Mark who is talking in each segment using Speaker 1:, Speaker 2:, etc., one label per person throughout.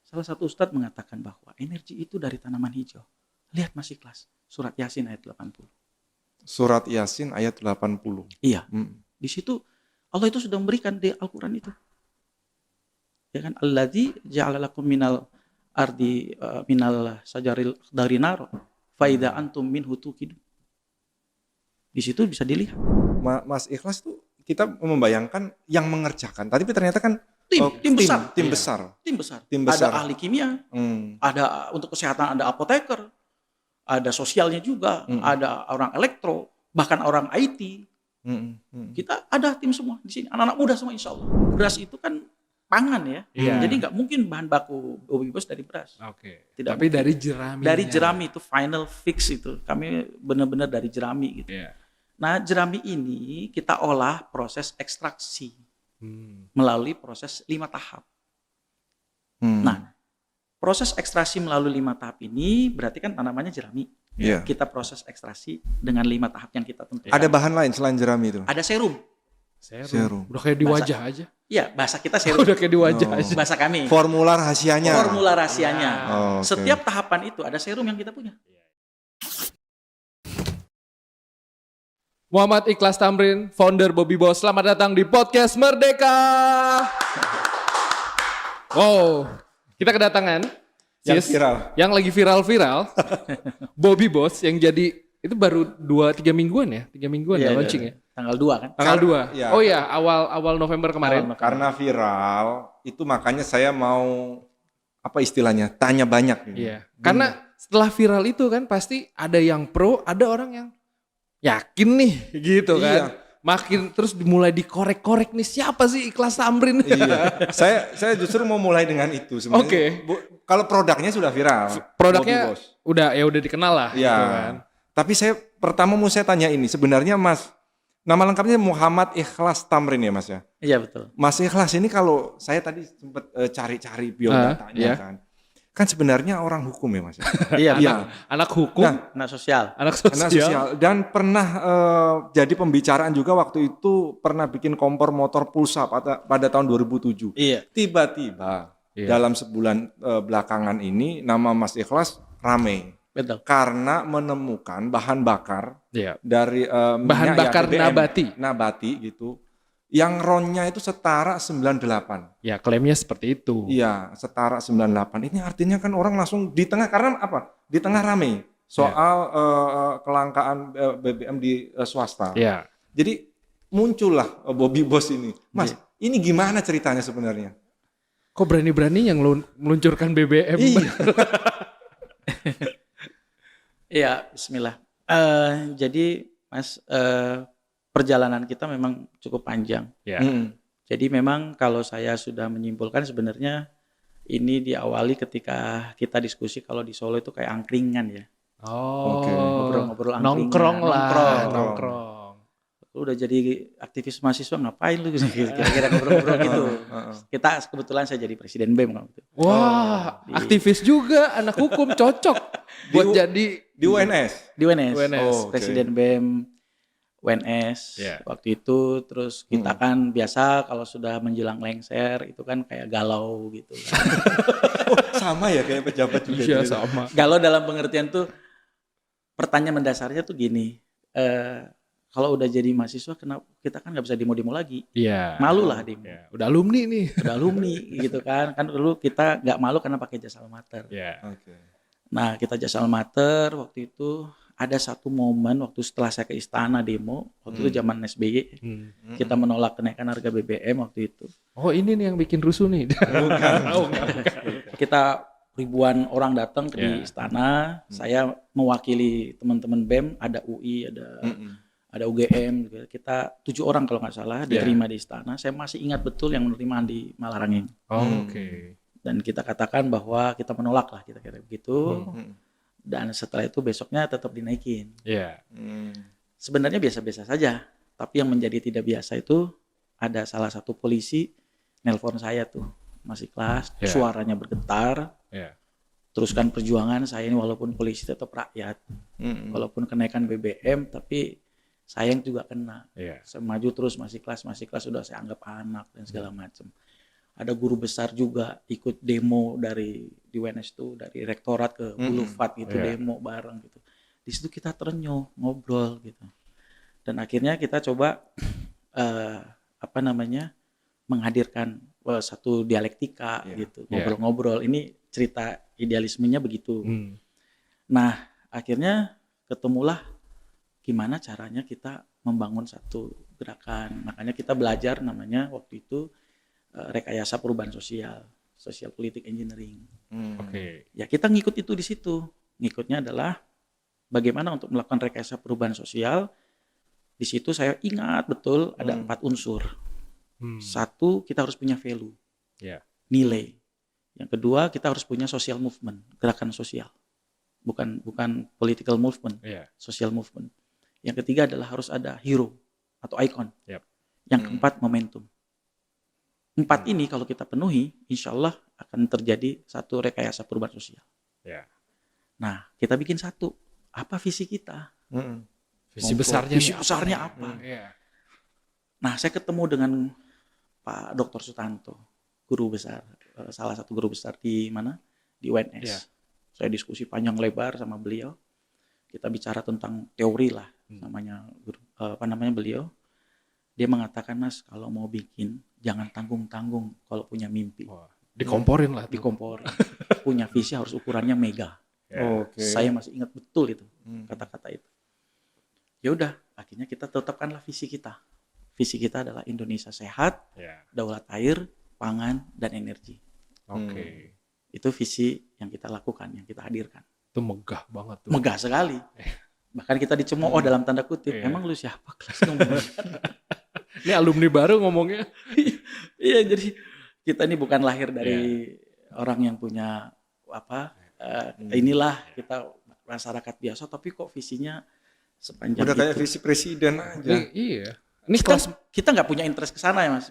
Speaker 1: Salah satu ustadz mengatakan bahwa energi itu dari tanaman hijau. Lihat Mas Ikhlas, surat Yasin ayat 80.
Speaker 2: Surat Yasin ayat 80.
Speaker 1: Iya, di situ Allah itu sudah memberikan di Al-Quran itu. Ya kan, alladzi ja'ala lakum minal ardi minal sajaril dari naro faida antum minhu tuqidun. Di situ bisa dilihat.
Speaker 2: Mas Ikhlas tuh kita membayangkan yang mengerjakan. Tapi ternyata kan
Speaker 1: Tim besar.
Speaker 2: Tim
Speaker 1: Iya.
Speaker 2: besar.
Speaker 1: Tim besar. Ada ahli kimia, ada untuk kesehatan, ada apoteker, ada sosialnya juga, ada orang elektro, bahkan orang IT. Kita ada tim semua di sini, anak-anak muda semua insya Allah. Beras itu kan pangan ya, jadi nggak mungkin bahan baku Bobby Boss dari beras.
Speaker 3: Oke.
Speaker 1: Tidak
Speaker 3: Tapi
Speaker 1: mungkin.
Speaker 3: dari jerami.
Speaker 1: Dari jerami itu final fix itu, kami benar-benar dari jerami gitu.
Speaker 3: Iya.
Speaker 1: Nah jerami ini kita olah proses ekstraksi melalui proses 5 tahap. Nah proses ekstraksi melalui 5 tahap ini berarti kan tanamannya jerami.
Speaker 2: Iya.
Speaker 1: Kita proses ekstraksi dengan 5 tahap yang kita tentukan.
Speaker 2: Ada bahan lain selain jerami itu?
Speaker 1: Ada serum.
Speaker 2: Serum.
Speaker 3: Udah kayak di wajah aja.
Speaker 1: Iya, bahasa kita serum.
Speaker 3: Udah kayak di wajah aja.
Speaker 1: Bahasa kami.
Speaker 2: Formula rahasianya.
Speaker 1: Formula rahasianya.
Speaker 2: Oh, oke.
Speaker 1: Setiap tahapan itu ada serum yang kita punya.
Speaker 3: Muhammad Ikhlas Tamrin, founder Bobby Boss. Selamat datang di podcast Merdeka. Wow, kita kedatangan
Speaker 2: Yang
Speaker 3: Sis,
Speaker 2: viral.
Speaker 3: yang lagi viral-viral. Bobby Boss yang jadi itu baru 2-3 mingguan ya, 3 mingguan ya launching ya.
Speaker 1: Tanggal 2 kan?
Speaker 3: Tanggal 2.
Speaker 2: Ya.
Speaker 3: Oh ya, awal November kemarin.
Speaker 2: Karena viral, itu makanya saya mau apa istilahnya? Tanya banyak ini.
Speaker 3: Iya. Karena setelah viral itu kan pasti ada yang pro, ada orang yang yakin nih gitu kan.
Speaker 2: Iya.
Speaker 3: Makin terus dimulai dikorek-korek nih siapa sih Ikhlas Tamrin?
Speaker 2: Iya. Saya justru mau mulai dengan itu sebenarnya.
Speaker 3: Oke.
Speaker 2: Kalau produknya sudah viral.
Speaker 3: Produknya
Speaker 2: Bobby Boss.
Speaker 3: udah dikenal lah
Speaker 2: Iya.
Speaker 3: gitu kan.
Speaker 2: Tapi saya pertama mau saya tanya ini, sebenarnya Mas, nama lengkapnya Muhammad Ikhlas Tamrin ya Mas ya?
Speaker 1: Iya betul.
Speaker 2: Mas Ikhlas ini kalau saya tadi sempat cari-cari biodatanya
Speaker 3: iya.
Speaker 2: kan sebenarnya orang hukum ya Mas ya?
Speaker 1: Iya,
Speaker 2: Iya.
Speaker 3: Anak hukum,
Speaker 2: Nah,
Speaker 1: anak sosial.
Speaker 3: anak
Speaker 2: Karena
Speaker 3: sosial.
Speaker 2: sosial dan pernah jadi pembicaraan juga waktu itu pernah bikin kompor motor pulsa pada tahun 2007.
Speaker 1: Iya.
Speaker 2: Tiba-tiba
Speaker 3: Iya.
Speaker 2: dalam sebulan belakangan ini nama Mas Ikhlas rame
Speaker 1: Betul.
Speaker 2: karena menemukan bahan bakar
Speaker 3: Iya.
Speaker 2: dari
Speaker 3: Bahan
Speaker 2: minyak
Speaker 3: bakar
Speaker 2: BBM,
Speaker 3: nabati.
Speaker 2: gitu yang RON-nya itu setara 98.
Speaker 3: Ya klaimnya seperti itu.
Speaker 2: Iya, setara 98. Ini artinya kan orang langsung di tengah karena apa? Di tengah rame soal kelangkaan BBM di swasta.
Speaker 3: Iya.
Speaker 2: Jadi muncullah Bobby Boss ini. Mas, ini gimana ceritanya sebenarnya?
Speaker 3: Kok berani-beraninya meluncurkan BBM?
Speaker 2: Iya.
Speaker 1: Iya, bismillah. Jadi Mas, perjalanan kita memang cukup panjang.
Speaker 3: Ya.
Speaker 1: Jadi memang kalau saya sudah menyimpulkan sebenarnya ini diawali ketika kita diskusi kalau di Solo itu kayak angkringan ya.
Speaker 3: Oh.
Speaker 2: Oke.
Speaker 1: Ngobrol-ngobrol angkringan.
Speaker 3: Nongkrong lah.
Speaker 1: Nongkrong. Lu udah jadi aktivis mahasiswa ngapain lu kira-kira ngobrol-ngobrol gitu. Kita kebetulan saya jadi presiden BEM waktu itu.
Speaker 3: Wah, aktivis juga, anak hukum cocok buat jadi
Speaker 2: Di UNS.
Speaker 1: Di UNS.
Speaker 3: UNS.
Speaker 2: oke.
Speaker 1: Presiden BEM UNS
Speaker 3: Iya.
Speaker 1: waktu itu. Terus kita kan biasa kalau sudah menjelang lengser itu kan kayak galau gitu kan.
Speaker 2: Sama ya kayak pejabat juga.
Speaker 3: Iya
Speaker 2: gitu.
Speaker 3: sama.
Speaker 1: Galau dalam pengertian tuh pertanyaan mendasarnya tuh gini, kalau udah jadi mahasiswa kenapa kita kan nggak bisa demo-demo lagi,
Speaker 3: Iya.
Speaker 1: malu lah demo,
Speaker 3: Ya, udah alumni nih.
Speaker 1: udah alumni gitu kan dulu kita nggak malu karena pakai jasa alma mater.
Speaker 3: Ya.
Speaker 2: Oke.
Speaker 1: Nah kita jasa alma mater waktu itu ada satu momen waktu setelah saya ke istana demo, waktu itu zaman SBY, kita menolak kenaikan harga BBM waktu itu.
Speaker 3: Oh ini nih yang bikin rusuh nih.
Speaker 1: Kita ribuan orang datang ke di istana, saya mewakili teman-teman BEM, ada UI, ada UGM, gitu. Kita 7 orang kalau nggak salah diterima di istana. Saya masih ingat betul yang menerima Andi Malarangeng.
Speaker 3: Oke.
Speaker 1: Dan kita katakan bahwa kita menolak lah, kita kira begitu. Dan setelah itu besoknya tetap dinaikin.
Speaker 3: Iya.
Speaker 1: Sebenarnya biasa-biasa saja, tapi yang menjadi tidak biasa itu ada salah satu polisi nelpon saya tuh, Mas Ikhlas, suaranya bergetar.
Speaker 3: Iya.
Speaker 1: Teruskan perjuangan saya ini walaupun polisi tetap rakyat, walaupun kenaikan BBM, tapi saya yang juga kena.
Speaker 3: Iya.
Speaker 1: Saya maju terus Mas Ikhlas sudah saya anggap anak dan segala macam. Ada guru besar juga ikut demo di UNS itu, dari rektorat ke Boulevard gitu, demo bareng gitu. Di situ kita terenyuh, ngobrol gitu. Dan akhirnya kita coba menghadirkan satu dialektika gitu, ngobrol-ngobrol. Ini cerita idealismenya begitu. Nah, akhirnya ketemulah gimana caranya kita membangun satu gerakan. Makanya kita belajar namanya waktu itu rekayasa perubahan sosial, social politic engineering. Ya kita ngikut itu di situ. Ngikutnya adalah bagaimana untuk melakukan rekayasa perubahan sosial. Di situ saya ingat betul ada 4 unsur. Satu, kita harus punya value, nilai. Yang kedua, kita harus punya social movement, gerakan sosial. Bukan political movement, social movement. Yang ketiga adalah harus ada hero atau icon. Yang keempat, momentum. 4 ini kalau kita penuhi, insya Allah akan terjadi satu rekayasa perubahan sosial. Nah, kita bikin satu. Apa visi kita?
Speaker 3: Visi besarnya
Speaker 1: apa? Nah, saya ketemu dengan Pak Dr. Sutanto, guru besar, salah satu guru besar di mana? Di UNS. Saya diskusi panjang lebar sama beliau. Kita bicara tentang teori lah, namanya beliau. Dia mengatakan, Mas, kalau mau bikin jangan tanggung-tanggung kalau punya mimpi.
Speaker 3: Dikomporin lah.
Speaker 1: Dikomporin. Punya visi harus ukurannya mega. Saya masih ingat betul itu kata-kata itu. Ya udah, akhirnya kita tetapkanlah visi kita. Visi kita adalah Indonesia sehat, daulat air, pangan, dan energi. Itu visi yang kita lakukan, yang kita hadirkan.
Speaker 3: Itu megah banget tuh.
Speaker 1: Megah sekali. Bahkan kita dicemooh dalam tanda kutip. Emang lu siapa kelas ngomong?
Speaker 3: Ini alumni baru ngomongnya.
Speaker 1: Iya, jadi kita ini bukan lahir dari orang yang punya inilah kita masyarakat biasa, tapi kok visinya sepanjang
Speaker 2: udah
Speaker 1: itu.
Speaker 2: Kayak visi presiden aja.
Speaker 3: Iya. Ini
Speaker 1: kita nggak punya interest ke sana ya, Mas.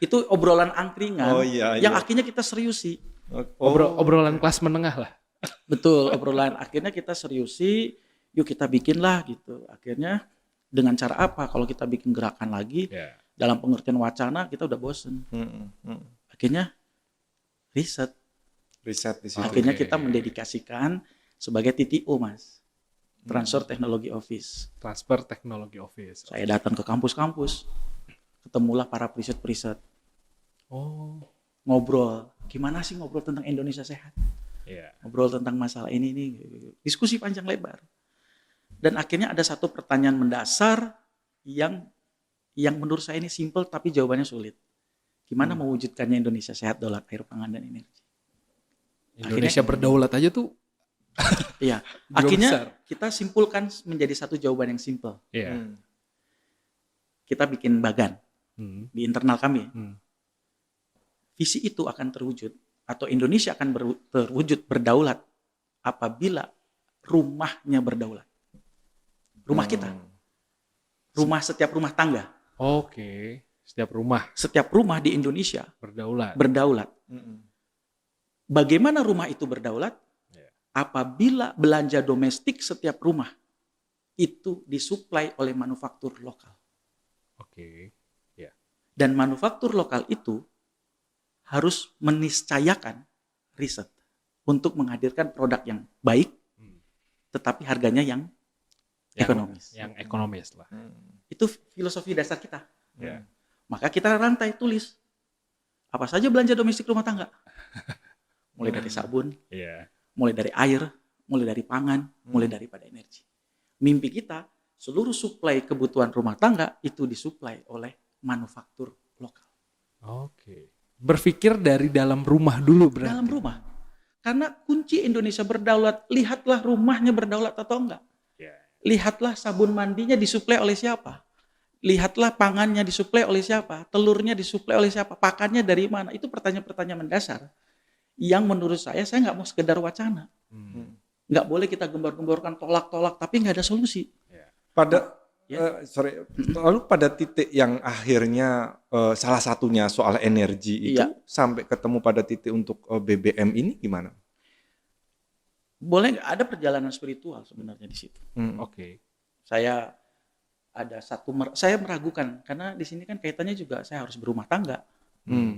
Speaker 1: Itu obrolan angkringan yang akhirnya kita seriusi.
Speaker 3: Obrolan kelas menengah lah.
Speaker 1: Betul, obrolan akhirnya kita seriusi, yuk kita bikinlah gitu. Akhirnya dengan cara apa? Kalau kita bikin gerakan lagi, dalam pengertian wacana kita udah bosen. Akhirnya riset
Speaker 2: di situ.
Speaker 1: Akhirnya kita mendedikasikan sebagai TTO, Mas. Transfer Technology Office. Saya datang ke kampus-kampus, ketemulah para periset-periset. Ngobrol, gimana sih ngobrol tentang Indonesia sehat? Ngobrol tentang masalah ini, diskusi panjang lebar. Dan akhirnya ada satu pertanyaan mendasar yang menurut saya ini simple tapi jawabannya sulit. Gimana mewujudkannya Indonesia sehat, daulat air, pangan, dan energi?
Speaker 3: Indonesia berdaulat aja tuh.
Speaker 1: Iya, akhirnya kita simpulkan menjadi satu jawaban yang simple. Kita bikin bagan di internal kami. Visi itu akan terwujud atau Indonesia akan terwujud berdaulat apabila rumahnya berdaulat. Rumah kita. Setiap rumah tangga. Setiap rumah di Indonesia berdaulat. Bagaimana rumah itu berdaulat? Apabila belanja domestik setiap rumah itu disuplai oleh manufaktur lokal. Dan manufaktur lokal itu harus meniscayakan riset untuk menghadirkan produk yang baik, tetapi harganya yang ekonomis.
Speaker 3: Yang ekonomis lah.
Speaker 1: Itu filosofi dasar kita. Maka kita rantai tulis apa saja belanja domestik rumah tangga, mulai dari sabun, mulai dari air, mulai dari pangan, mulai daripada energi. Mimpi kita seluruh suplai kebutuhan rumah tangga itu disuplai oleh manufaktur lokal.
Speaker 3: Berpikir dari dalam rumah dulu berarti.
Speaker 1: Dalam rumah. Karena kunci Indonesia berdaulat, lihatlah rumahnya berdaulat atau enggak. Lihatlah sabun mandinya disuplai oleh siapa. Lihatlah pangannya disuplai oleh siapa. Telurnya disuplai oleh siapa. Pakannya dari mana. Itu pertanyaan-pertanyaan mendasar. Yang menurut saya nggak mau sekedar wacana. Nggak boleh kita gembar-gemborkan tolak-tolak, tapi nggak ada solusi.
Speaker 2: Lalu pada titik yang akhirnya salah satunya soal energi itu sampai ketemu pada titik untuk BBM ini gimana?
Speaker 1: Boleh, ada perjalanan spiritual sebenarnya di situ. Saya ada saya meragukan karena di sini kan kaitannya juga saya harus berumah tangga.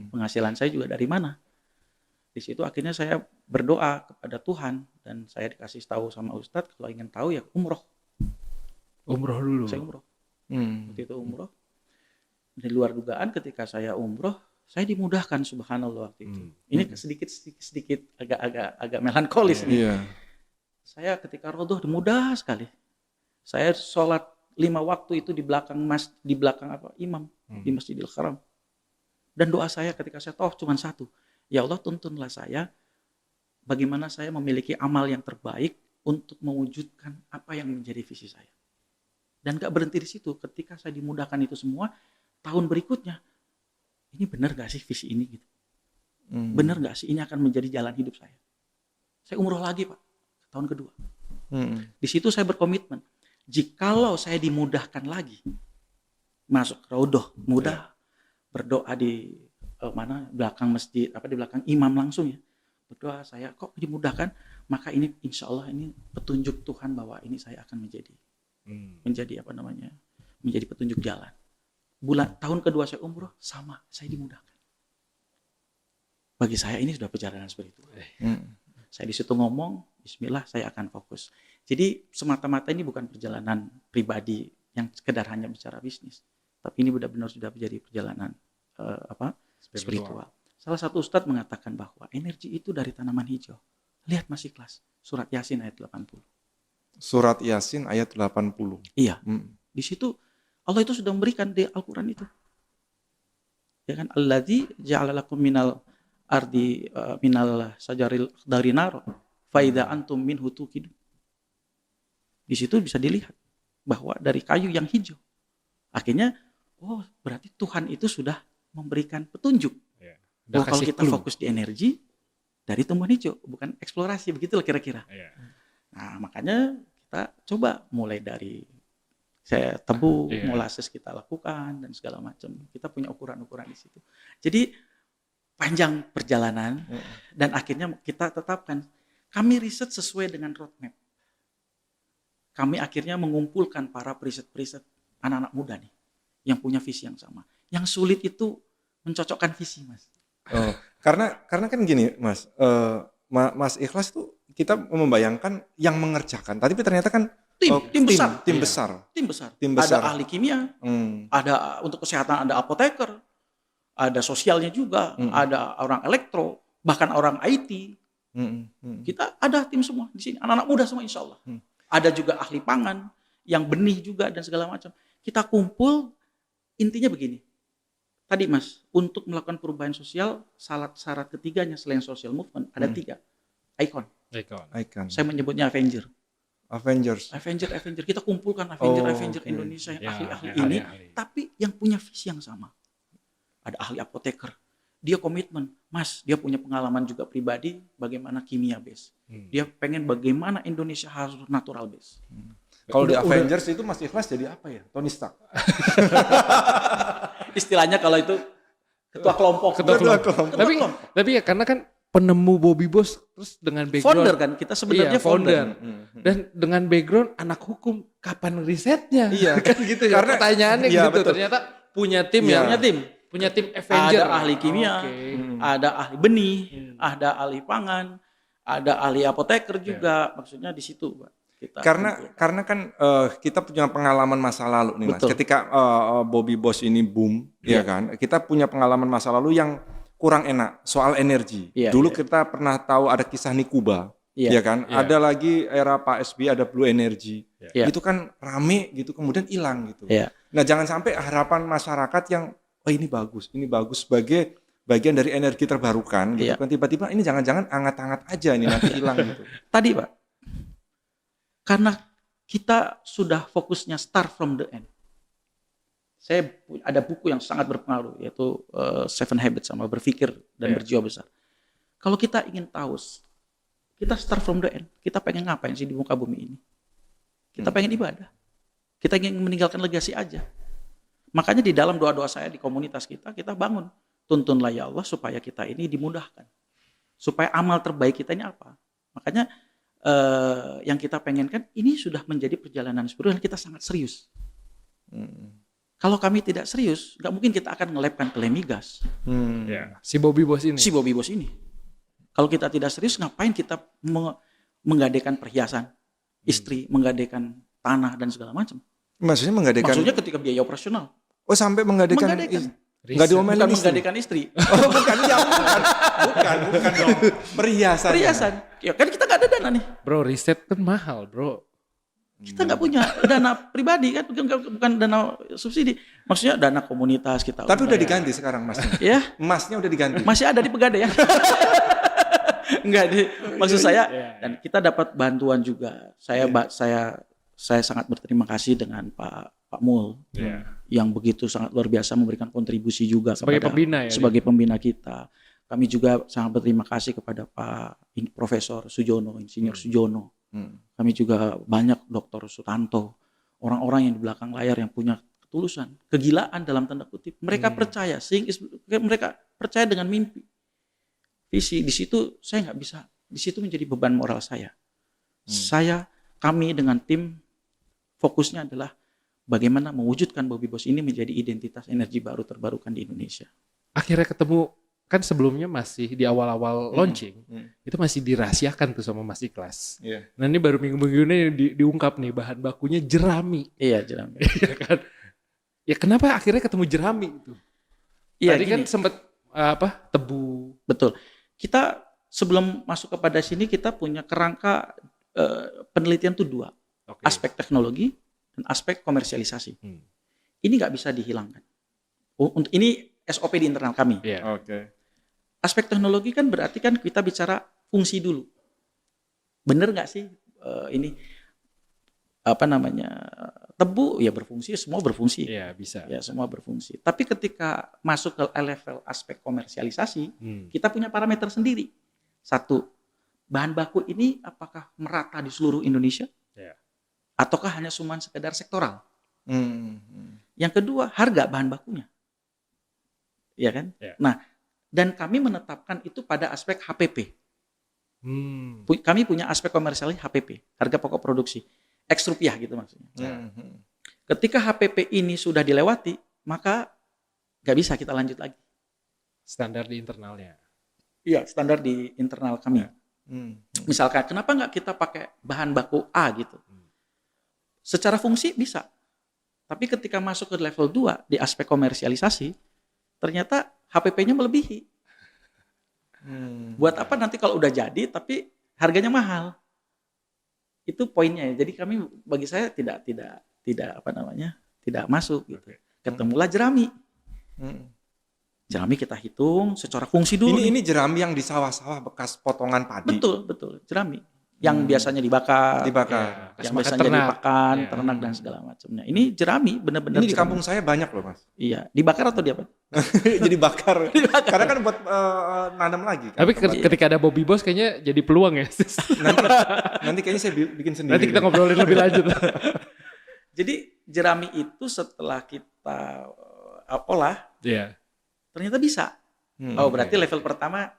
Speaker 1: Penghasilan saya juga dari mana? Di situ akhirnya saya berdoa kepada Tuhan dan saya dikasih tahu sama Ustadz kalau ingin tahu ya umroh.
Speaker 3: Umroh dulu.
Speaker 1: Saya umroh. Waktu itu umroh. Di luar dugaan ketika saya umroh, saya dimudahkan subhanallah waktu itu. Ini sedikit agak melankolis nih.
Speaker 2: Iya.
Speaker 1: Saya ketika rodoh mudah sekali. Saya sholat 5 waktu itu di belakang imam di Masjidil Haram. Dan doa saya ketika saya tawaf cuma satu. Ya Allah, tuntunlah saya bagaimana saya memiliki amal yang terbaik untuk mewujudkan apa yang menjadi visi saya. Dan gak berhenti di situ. Ketika saya dimudahkan itu semua, tahun berikutnya, ini benar gak sih visi ini gitu? Benar gak sih ini akan menjadi jalan hidup saya? Saya umroh lagi Pak, tahun kedua. Di situ saya berkomitmen, jikalau saya dimudahkan lagi, masuk raudhah, mudah berdoa di belakang masjid, di belakang imam langsung ya, berdoa saya kok dimudahkan, maka ini insya Allah ini petunjuk Tuhan bahwa ini saya akan menjadi menjadi petunjuk jalan. Tahun kedua saya umroh sama, saya dimudahkan. Bagi saya ini sudah perjalanan spiritual. Saya di situ ngomong, Bismillah saya akan fokus. Jadi semata-mata ini bukan perjalanan pribadi yang sekedar hanya bicara bisnis, tapi ini benar-benar sudah menjadi perjalanan spiritual. Salah satu ustadz mengatakan bahwa energi itu dari tanaman hijau. Lihat Mas Ikhlas, surat Yasin ayat 80.
Speaker 2: Surat Yasin ayat 80.
Speaker 1: Iya. Di situ Allah itu sudah memberikan di Al-Qur'an itu. Ya kan, alladzi ja'ala lakum minal ardi minal sajaril dari nar fa idza antum minhu tuqidun. Di situ bisa dilihat bahwa dari kayu yang hijau. Akhirnya berarti Tuhan itu sudah memberikan petunjuk. Bahwa kalau kita fokus di energi dari tumbuhan hijau, bukan eksplorasi, begitulah kira-kira. Nah, makanya kita coba mulai dari saya tebu, molases kita lakukan dan segala macam. Kita punya ukuran-ukuran di situ. Jadi panjang perjalanan dan akhirnya kita tetapkan kami riset sesuai dengan roadmap. Kami akhirnya mengumpulkan para periset-periset anak-anak muda nih yang punya visi yang sama. Yang sulit itu mencocokkan visi, Mas.
Speaker 2: Karena kan gini, Mas. Mas Ikhlas tuh kita membayangkan yang mengerjakan. Tapi ternyata kan tim besar.
Speaker 1: Ada ahli kimia, ada untuk kesehatan ada apoteker, ada sosialnya juga, ada orang elektro, bahkan orang IT. Kita ada tim semua di sini, anak-anak muda semua insya Allah. Ada juga ahli pangan, yang benih juga dan segala macam. Kita kumpul, intinya begini. Tadi Mas, untuk melakukan perubahan sosial, syarat ketiganya selain social movement, ada 3. Icon. Saya menyebutnya Avengers. Kita kumpulkan Avenger Indonesia yang ahli-ahli ini, tapi yang punya visi yang sama. Ada ahli apoteker. Dia komitmen, Mas, dia punya pengalaman juga pribadi bagaimana kimia base. Dia pengen bagaimana Indonesia harus natural base.
Speaker 2: Kalau di Avengers itu Mas Ikhlas jadi apa ya? Tony Stark.
Speaker 1: Istilahnya kalau itu ketua kelompok.
Speaker 3: Tapi ya karena kan penemu Bobby Boss terus dengan background
Speaker 1: founder kan, kita sebenarnya founder.
Speaker 3: Dan dengan background anak hukum, kapan risetnya?
Speaker 2: Iya.
Speaker 3: Kan gitu ya. Karena pertanyaannya gitu.
Speaker 2: Betul.
Speaker 3: Ternyata punya tim punya tim Avenger.
Speaker 1: Ada ahli kimia, ada ahli benih, ada ahli pangan, ada ahli apoteker juga. Maksudnya di situ, Pak.
Speaker 2: Karena kan kita punya pengalaman masa lalu nih Mas. Ketika Bobby Boss ini boom, ya kan. Kita punya pengalaman masa lalu yang kurang enak soal energi. Dulu kita pernah tahu ada kisah Nikuba, ya kan. Ada lagi era Pak SBY ada Blue Energy. Itu kan rame gitu kemudian hilang gitu. Nah, jangan sampai harapan masyarakat yang ini bagus sebagai bagian dari energi terbarukan gitu kan, tiba-tiba ini jangan-jangan hangat-hangat aja ini nanti hilang gitu.
Speaker 1: Tadi Pak, karena kita sudah fokusnya start from the end. Saya ada buku yang sangat berpengaruh yaitu 7 Habits sama berpikir dan berjiwa besar. Kalau kita ingin tahu, kita start from the end. Kita pengen ngapain sih di muka bumi ini? Kita pengen ibadah. Kita ingin meninggalkan legasi aja. Makanya di dalam doa-doa saya di komunitas kita bangun. Tuntunlah ya Allah supaya kita ini dimudahkan. Supaya amal terbaik kita ini apa? Makanya yang kita pengenkan ini sudah menjadi perjalanan spiritual yang kita sangat serius. Kalau kami tidak serius, nggak mungkin kita akan nge-lab-kan ke Lemigas.
Speaker 3: Si Bobby Boss ini.
Speaker 1: Si Bobby Boss ini. Kalau kita tidak serius, ngapain kita menggadaikan perhiasan istri, menggadaikan tanah dan segala macam.
Speaker 2: Maksudnya menggadaikan?
Speaker 1: Maksudnya ketika biaya operasional.
Speaker 2: Oh, sampai menggadaikan. Nggak diomelin
Speaker 1: bukan menggadaikan istri.
Speaker 2: Oh, bukan dong. Perhiasan.
Speaker 1: Ya kan kita nggak ada dana nih.
Speaker 3: Bro, riset kan mahal, bro.
Speaker 1: Kita nggak punya dana pribadi kan, bukan dana subsidi. Maksudnya dana komunitas kita.
Speaker 2: Tapi udah diganti sekarang masnya.
Speaker 1: Ya.
Speaker 2: Emasnya udah diganti.
Speaker 1: Masih ada di Pegadaian. Enggak maksud saya dan kita dapat bantuan juga. Saya sangat berterima kasih dengan Pak Mul yang begitu sangat luar biasa memberikan kontribusi juga
Speaker 3: sebagai pembina ya.
Speaker 1: Sebagai pembina kita. Kami juga sangat berterima kasih kepada Pak Profesor Sujono, Insinyur Sujono. Kami juga banyak Dr. Sutanto, orang-orang yang di belakang layar yang punya ketulusan, kegilaan dalam tanda kutip. Mereka percaya, mereka percaya dengan mimpi, visi. Di situ saya nggak bisa, di situ menjadi beban moral saya. Kami dengan tim fokusnya adalah bagaimana mewujudkan Bobby Boss ini menjadi identitas energi baru terbarukan di Indonesia.
Speaker 3: Akhirnya ketemu. Kan sebelumnya masih di awal-awal launching, itu masih dirahasiakan tuh sama Mas Ikhlas. Nah ini baru minggu-minggu ini diungkap nih bahan bakunya jerami.
Speaker 1: Iya jerami.
Speaker 3: Iya kan? Ya kenapa akhirnya ketemu jerami itu?
Speaker 1: Iya,
Speaker 3: tadi kan sempat tebu.
Speaker 1: Betul. Kita sebelum masuk kepada sini kita punya kerangka penelitian tuh 2. Aspek teknologi dan aspek komersialisasi. Ini nggak bisa dihilangkan. Untuk ini SOP di internal kami. Aspek teknologi kan berarti kan kita bicara fungsi dulu. Bener nggak sih ini tebu ya berfungsi, semua berfungsi.
Speaker 3: Iya bisa.
Speaker 1: Ya semua berfungsi. Tapi ketika masuk ke level aspek komersialisasi, kita punya parameter sendiri. 1, bahan baku ini apakah merata di seluruh Indonesia? Ataukah hanya cuma sekedar sektoral? Yang kedua, harga bahan bakunya. Ya kan? Nah, dan kami menetapkan itu pada aspek HPP. Kami punya aspek komersialnya HPP, harga pokok produksi. X rupiah gitu maksudnya. Ketika HPP ini sudah dilewati, maka nggak bisa kita lanjut lagi.
Speaker 3: Standar di internalnya.
Speaker 1: Iya, standar di internal kami. Misalkan, kenapa nggak kita pakai bahan baku A gitu? Secara fungsi bisa. Tapi ketika masuk ke level 2 di aspek komersialisasi, ternyata HPP-nya melebihi. Buat apa nanti kalau udah jadi tapi harganya mahal? Itu poinnya. Jadi kami bagi saya tidak masuk gitu. Ketemulah jerami. Jerami kita hitung secara fungsi dulu.
Speaker 2: Ini jerami yang di sawah-sawah bekas potongan padi.
Speaker 1: Betul, jerami. Yang biasanya dibakar. Yang biasanya jadi pakan, ternak dan segala macamnya. Ini jerami benar-benar.
Speaker 2: Ini di kampung saya banyak loh, Mas.
Speaker 1: Iya, dibakar atau diapa?
Speaker 2: Jadi bakar. Karena kan buat nanam lagi. Kan,
Speaker 3: tapi ketika ada Bobby Boss kayaknya jadi peluang ya.
Speaker 2: nanti kayaknya saya bikin sendiri.
Speaker 3: Nanti kita ngobrolin lebih lanjut.
Speaker 1: Jadi jerami itu setelah kita olah, ternyata bisa. Berarti level pertama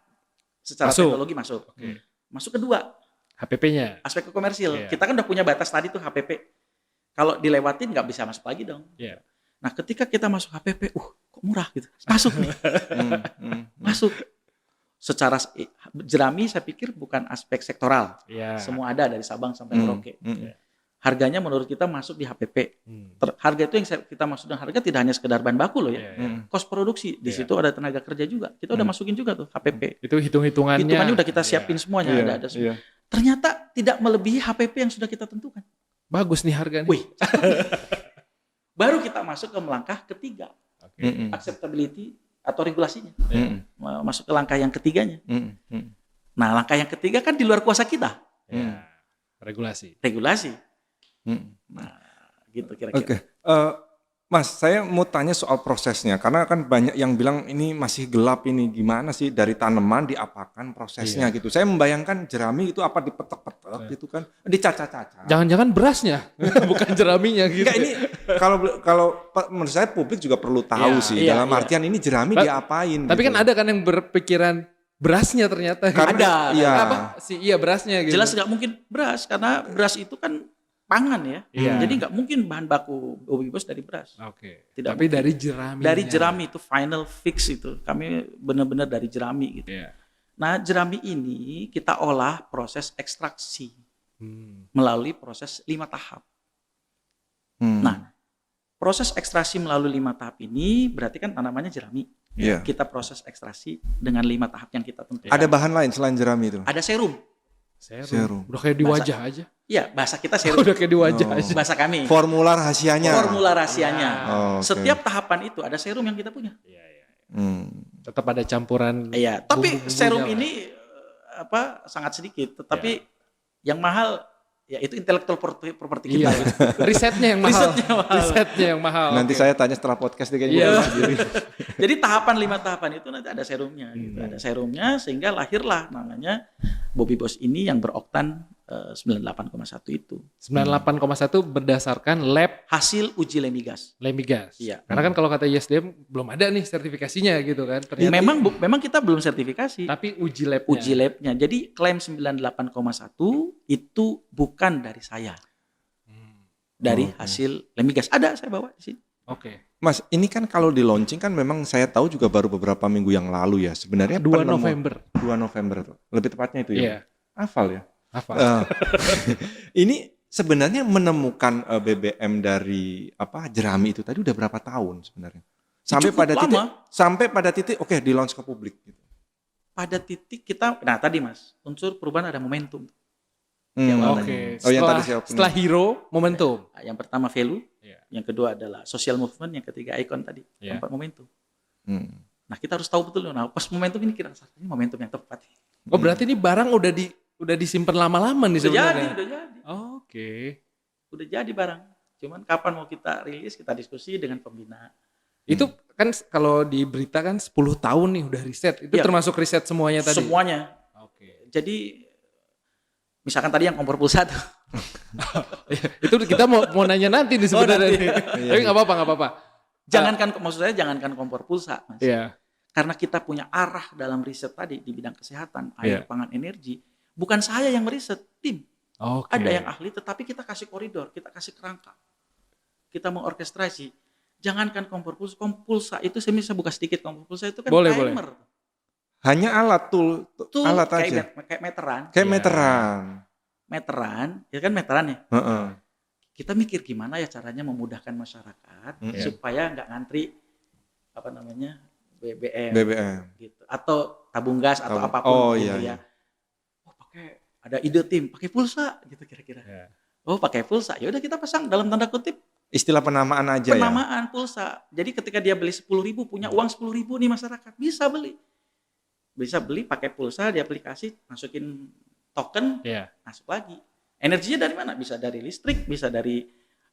Speaker 1: secara teknologi masuk. Masuk kedua.
Speaker 3: HPP-nya.
Speaker 1: Aspek komersil. Kita kan udah punya batas tadi tuh HPP. Kalau dilewatin nggak bisa masuk lagi dong. Nah ketika kita masuk HPP, kok murah gitu. Masuk nih. Masuk. Secara jerami saya pikir bukan aspek sektoral. Semua ada dari Sabang sampai Merauke. Harganya menurut kita masuk di HPP. Harga itu yang kita maksud dengan harga tidak hanya sekedar bahan baku loh ya. Kos produksi. Di situ ada tenaga kerja juga. Kita udah masukin juga tuh HPP.
Speaker 3: Itu hitung-hitungannya.
Speaker 1: Hitungannya udah kita siapin semuanya. Ada semua. Ternyata tidak melebihi HPP yang sudah kita tentukan.
Speaker 3: Bagus nih harganya.
Speaker 1: Baru kita masuk ke langkah ketiga. Acceptability atau regulasinya. Masuk ke langkah yang ketiganya. Nah langkah yang ketiga kan di luar kuasa kita.
Speaker 3: Regulasi.
Speaker 1: Nah gitu kira-kira.
Speaker 2: Mas, saya mau tanya soal prosesnya, karena kan banyak yang bilang ini masih gelap ini, gimana sih dari tanaman diapakan prosesnya gitu. Saya membayangkan jerami itu apa dipetek-petek gitu kan, dicaca-caca.
Speaker 3: Jangan-jangan berasnya, bukan jeraminya gitu.
Speaker 2: Enggak, ini kalau menurut saya publik juga perlu tahu sih, dalam artian ini jerami diapain.
Speaker 3: Tapi gitu. Kan ada kan yang berpikiran berasnya ternyata.
Speaker 1: Ada.
Speaker 3: Berasnya gitu.
Speaker 1: Jelas nggak mungkin beras, karena beras itu kan pangan ya. Jadi nggak mungkin bahan baku Bobby Boss dari beras. Tidak
Speaker 3: Tapi
Speaker 1: mungkin.
Speaker 3: dari jerami.
Speaker 1: Dari jerami itu final fix itu. Kami benar-benar dari jerami gitu. Nah, jerami ini kita olah proses ekstraksi melalui proses 5 tahap. Nah, proses ekstraksi melalui 5 tahap ini berarti kan tanamannya jerami. Kita proses ekstraksi dengan 5 tahap yang kita tentukan.
Speaker 2: Ada bahan lain selain jerami itu?
Speaker 1: Ada serum.
Speaker 3: Udah kayak di wajah aja.
Speaker 1: Iya, bahasa kita serum.
Speaker 3: Udah kayak di wajah aja.
Speaker 1: Bahasa kami.
Speaker 2: Formula rahasianya.
Speaker 1: Setiap tahapan itu ada serum yang kita punya.
Speaker 3: Tetap ada campuran.
Speaker 1: Iya, tapi serum ini sangat sedikit, tetapi yang mahal ya itu intellectual property kita.
Speaker 3: Risetnya yang mahal. Risetnya yang mahal.
Speaker 2: Nanti saya tanya setelah podcast deh kayaknya.
Speaker 1: Jadi 5 tahapan itu nanti ada serumnya gitu. Ada serumnya sehingga lahirlah namanya Bobby Boss ini yang beroktan 98,1 itu.
Speaker 3: 98,1 berdasarkan lab
Speaker 1: hasil uji lemigas. Iya.
Speaker 3: Karena kan kalau kata ISDM belum ada nih sertifikasinya gitu kan.
Speaker 1: Ternyata memang kita belum sertifikasi.
Speaker 3: Tapi uji labnya.
Speaker 1: Jadi klaim 98,1 itu bukan dari saya. Dari hasil lemigas. Ada saya bawa di sini.
Speaker 2: Mas, ini kan kalau di launching kan memang saya tahu juga baru beberapa minggu yang lalu ya. Sebenarnya
Speaker 3: 2 November.
Speaker 2: 2 November tuh. Lebih tepatnya itu ya. Hafal ya. Ini sebenarnya menemukan BBM dari jerami itu tadi udah berapa tahun sebenarnya? Sampai pada titik oke di launch ke publik gitu.
Speaker 1: Pada titik kita tadi Mas, unsur perubahan ada momentum.
Speaker 3: Setelah hero, momentum.
Speaker 1: Yang pertama value, yang kedua adalah social movement, yang ketiga icon tadi, tempat momentum. Nah, kita harus tahu betul pas momentum ini ini momentum yang tepat.
Speaker 3: Berarti ini barang udah disimpan lama-lama nih sebenarnya.
Speaker 1: Udah jadi. Udah jadi barang. Cuman kapan mau kita rilis, kita diskusi dengan pembina.
Speaker 3: Itu kan kalau di berita kan 10 tahun nih udah riset. Itu termasuk riset semuanya tadi?
Speaker 1: Semuanya. Jadi misalkan tadi yang kompor pulsa tuh.
Speaker 3: Itu kita mau nanya nanti nih sebenarnya. Tapi nggak apa-apa.
Speaker 1: Maksud saya jangankan kompor pulsa, Mas. Karena kita punya arah dalam riset tadi di bidang kesehatan, air, pangan, energi. Bukan saya yang meriset, tim. Ada yang ahli, tetapi kita kasih koridor, kita kasih kerangka. Kita mengorkestrasi. Jangankan kompor pulsa itu saya bisa buka sedikit. Kompor pulsa itu kan timer.
Speaker 2: Hanya alat alat aja.
Speaker 1: Kayak meteran. Meteran, ya kan meteran ya. Kita mikir gimana ya caranya memudahkan masyarakat supaya nggak ngantri BBM gitu atau tabung gas atau apapun gitu ya. Pakai ada ide tim pakai pulsa gitu kira-kira. Pakai pulsa. Ya udah kita pasang dalam tanda kutip
Speaker 2: istilah penamaan aja
Speaker 1: penamaan pulsa. Jadi ketika dia beli 10.000 punya uang 10.000 nih masyarakat bisa beli pakai pulsa di aplikasi, masukin token, masuk lagi. Energinya dari mana? Bisa dari listrik, bisa dari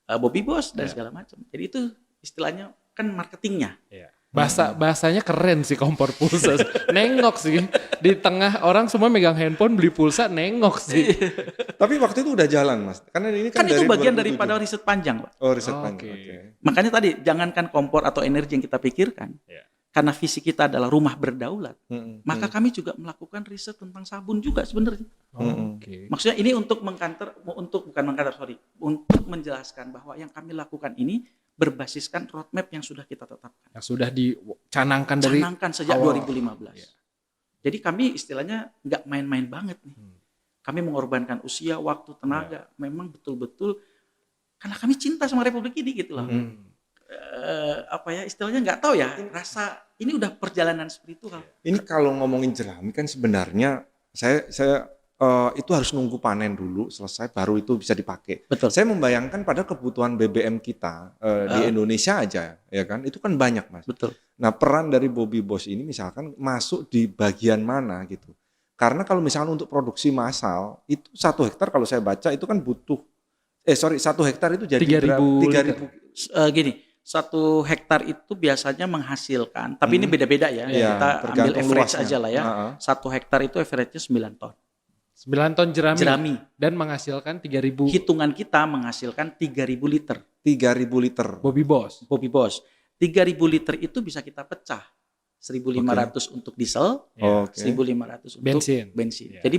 Speaker 1: Bobby Boss dan segala macam. Jadi itu istilahnya kan marketingnya.
Speaker 3: Bahasanya keren sih kompor pulsa. Nengok sih. Di tengah orang semua megang handphone beli pulsa nengok sih.
Speaker 2: Tapi waktu itu udah jalan Mas. Karena ini kan
Speaker 1: itu
Speaker 2: dari
Speaker 1: bagian
Speaker 2: 2007.
Speaker 1: daripada riset panjang, Pak.
Speaker 2: Riset panjang.
Speaker 1: Makanya tadi jangankan kompor atau energi yang kita pikirkan. Karena visi kita adalah rumah berdaulat. Maka kami juga melakukan riset tentang sabun juga sebenarnya. Maksudnya ini untuk untuk menjelaskan bahwa yang kami lakukan ini berbasiskan roadmap yang sudah kita tetapkan.
Speaker 3: Yang sudah dicanangkan
Speaker 1: sejak 2015. Jadi kami istilahnya nggak main-main banget nih. Kami mengorbankan usia, waktu, tenaga. Memang betul-betul karena kami cinta sama Republik ini gitu loh. Istilahnya nggak tahu ya, rasa ini udah perjalanan spiritual.
Speaker 2: Ini kalau ngomongin jerami kan sebenarnya saya itu harus nunggu panen dulu selesai baru itu bisa dipakai.
Speaker 1: Betul.
Speaker 2: Saya membayangkan pada kebutuhan BBM kita di Indonesia aja ya kan itu kan banyak Mas.
Speaker 1: Betul.
Speaker 2: Nah peran dari Bobby Boss ini misalkan masuk di bagian mana gitu. Karena kalau misalkan untuk produksi massal itu 1 hektar kalau saya baca itu kan butuh 1 hektar itu jadi
Speaker 3: 3.000
Speaker 1: gini. 1 hektar itu biasanya menghasilkan, tapi ini beda-beda ya. Kita ambil average luasnya aja lah ya. 1 hektar itu average-nya 9 ton.
Speaker 3: 9 ton jerami. Dan menghasilkan 3.000.
Speaker 1: Hitungan kita menghasilkan 3.000 liter.
Speaker 2: 3.000 liter.
Speaker 1: Bobby Boss. 3.000 liter itu bisa kita pecah. 1.500 untuk diesel, 1.500 untuk bensin. Jadi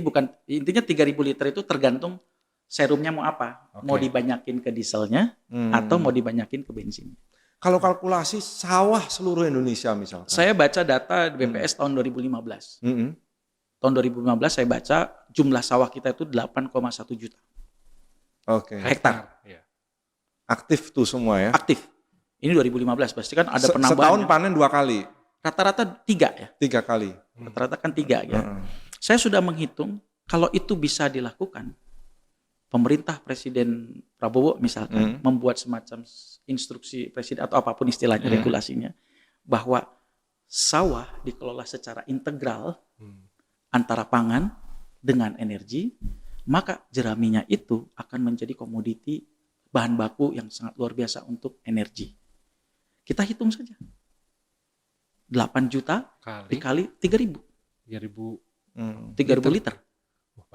Speaker 1: intinya 3.000 liter itu tergantung serumnya mau apa? Mau dibanyakin ke dieselnya atau mau dibanyakin ke bensin.
Speaker 2: Kalau kalkulasi sawah seluruh Indonesia misalkan.
Speaker 1: Saya baca data BPS tahun 2015. Tahun 2015 saya baca jumlah sawah kita itu 8,1 juta. Hektar.
Speaker 2: Aktif tuh semua ya?
Speaker 1: Aktif. Ini 2015 pasti kan ada penambahan.
Speaker 2: Setahun panen 2 kali?
Speaker 1: Rata-rata 3 ya.
Speaker 2: 3 kali?
Speaker 1: Rata-rata kan 3 ya. Saya sudah menghitung kalau itu bisa dilakukan, pemerintah Presiden Prabowo misalkan membuat semacam instruksi presiden atau apapun istilahnya regulasinya, bahwa sawah dikelola secara integral antara pangan dengan energi, maka jeraminya itu akan menjadi komoditi bahan baku yang sangat luar biasa untuk energi. Kita hitung saja. 8 juta dikali 3.000. 3.000 liter.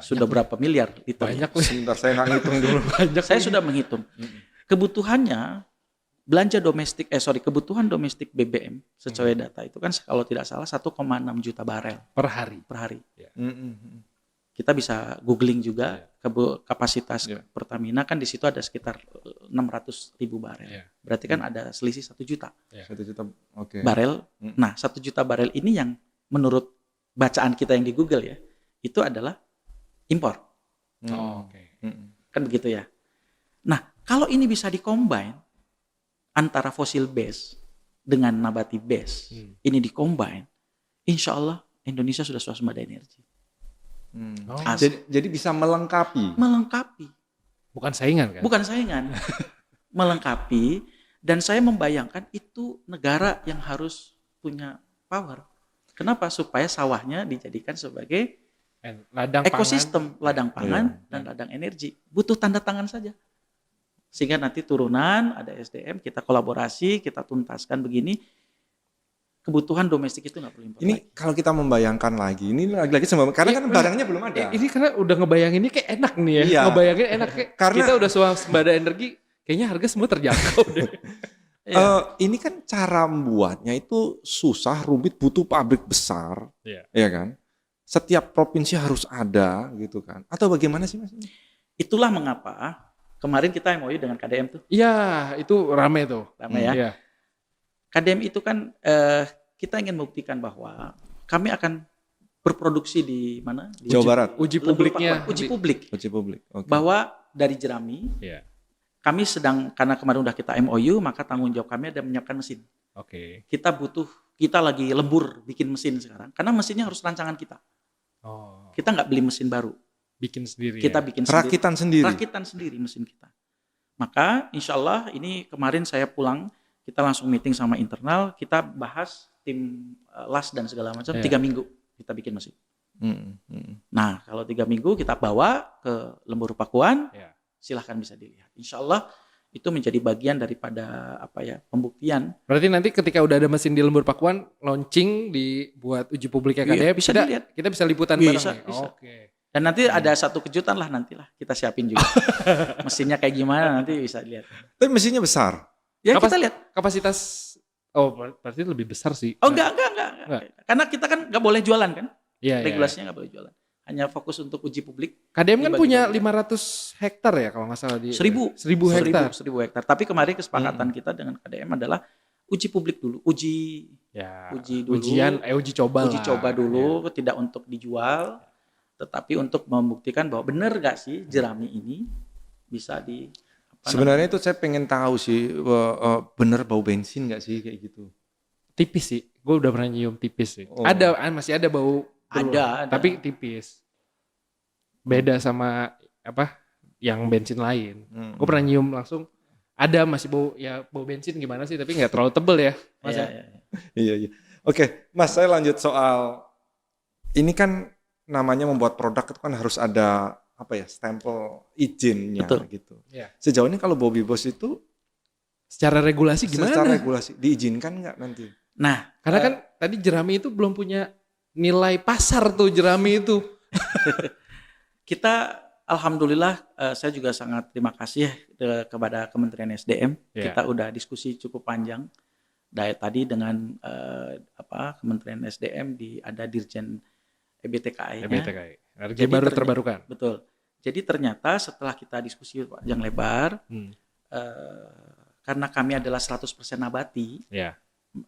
Speaker 1: Sudah berapa miliar liter?
Speaker 3: Banyak.
Speaker 2: Sebentar saya nggak ngitung dulu.
Speaker 1: Saya sudah menghitung. Kebutuhannya kebutuhan domestik BBM sesuai data itu kan kalau tidak salah 1,6 juta barel
Speaker 3: per hari.
Speaker 1: Ya. Kita bisa googling juga kapasitas Pertamina kan di situ ada sekitar 600.000 barel. Berarti kan ada selisih 1 juta.
Speaker 2: 1 juta
Speaker 1: barel. Nah, 1 juta barel ini yang menurut bacaan kita yang di Google ya, itu adalah impor. Kan begitu ya. Nah, kalau ini bisa dikombin antara fosil base dengan nabati base, ini dikombin, insya Allah Indonesia sudah swasembada energi.
Speaker 2: Jadi bisa melengkapi.
Speaker 3: Bukan saingan kan?
Speaker 1: Bukan saingan. Melengkapi, dan saya membayangkan itu negara yang harus punya power. Kenapa? Supaya sawahnya dijadikan sebagai
Speaker 3: ladang
Speaker 1: ekosistem, ladang pangan dan ladang energi. Butuh tanda tangan saja. Sehingga nanti turunan, ada SDM, kita kolaborasi, kita tuntaskan begini. Kebutuhan domestik itu nggak perlu impor
Speaker 2: ini lagi. Kalau kita membayangkan lagi, ini lagi-lagi karena kan barangnya belum ada.
Speaker 3: Ini karena udah ngebayanginnya kayak enak nih ya. Ngebayangin enak kayak karena kita udah swasembada energi, kayaknya harga semua terjangkau deh.
Speaker 2: Ini kan cara membuatnya itu susah, rumit, butuh pabrik besar, ya kan? Setiap provinsi harus ada gitu kan? Atau bagaimana sih Mas?
Speaker 1: Itulah mengapa kemarin kita MOU dengan KDM tuh.
Speaker 3: Iya, itu rame tuh.
Speaker 1: Rame ya. Iya. KDM itu kan kita ingin membuktikan bahwa kami akan berproduksi di mana? Di
Speaker 2: Jawa Barat.
Speaker 3: Uji publiknya.
Speaker 1: Uji publik.
Speaker 2: Okay.
Speaker 1: Bahwa dari jerami, kami karena kemarin udah kita MOU, maka tanggung jawab kami ada menyiapkan mesin. Kita lagi lembur bikin mesin sekarang, karena mesinnya harus rancangan kita. Kita nggak beli mesin baru.
Speaker 3: Bikin sendiri.
Speaker 1: Kita bikin sendiri.
Speaker 2: Rakitan sendiri
Speaker 1: mesin kita. Maka insya Allah ini kemarin saya pulang, kita langsung meeting sama internal, kita bahas tim las dan segala macam, 3 minggu kita bikin mesin. Nah kalau 3 minggu kita bawa ke Lembur Pakuan, silahkan bisa dilihat. Insya Allah itu menjadi bagian daripada pembuktian.
Speaker 3: Berarti nanti ketika udah ada mesin di Lembur Pakuan, launching dibuat uji publiknya KDM,
Speaker 1: bisa dilihat.
Speaker 3: Kita bisa liputan bareng.
Speaker 1: Bisa. Dan nanti ada satu kejutan lah nantilah kita siapin juga. Mesinnya kayak gimana nanti bisa lihat.
Speaker 2: Tapi mesinnya besar.
Speaker 1: Ya kita lihat.
Speaker 3: Kapasitas, berarti lebih besar sih.
Speaker 1: Enggak. Karena kita kan nggak boleh jualan kan. Regulasinya nggak boleh jualan. Hanya fokus untuk uji publik.
Speaker 3: KDM kan punya 500 hektar ya kalau nggak salah.
Speaker 1: 1.000
Speaker 3: hektar.
Speaker 1: 1.000 hektar. Tapi kemarin kesepakatan kita dengan KDM adalah uji publik dulu. Uji dulu.
Speaker 3: Uji coba
Speaker 1: dulu, tidak untuk dijual. Tetapi untuk membuktikan bahwa benar gak sih jerami ini bisa
Speaker 2: sebenarnya itu saya pengen tahu sih, bener bau bensin gak sih kayak gitu?
Speaker 3: Tipis sih, gue udah pernah nyium tipis sih. Masih ada bau. Ada. Tapi tipis. Beda sama yang bensin lain. Gue pernah nyium langsung. Ada masih bau bensin gimana sih? Tapi nggak terlalu tebel ya. Mas.
Speaker 2: Iya. Oke, Mas saya lanjut soal ini kan. Namanya membuat produk itu kan harus ada stempel izinnya.
Speaker 1: Betul.
Speaker 2: Gitu. Sejauh ini kalau Bobby Boss itu
Speaker 3: secara regulasi gimana?
Speaker 2: Secara regulasi diizinkan nggak nanti?
Speaker 3: Nah, karena kan tadi jerami itu belum punya nilai pasar tuh jerami itu.
Speaker 1: Kita alhamdulillah saya juga sangat terima kasih kepada Kementerian SDM. Kita udah diskusi cukup panjang dari tadi dengan Kementerian SDM ada Dirjen EBTKI.
Speaker 3: Energi baru terbarukan.
Speaker 1: Betul. Jadi ternyata setelah kita diskusi panjang lebar, karena kami adalah 100% nabati,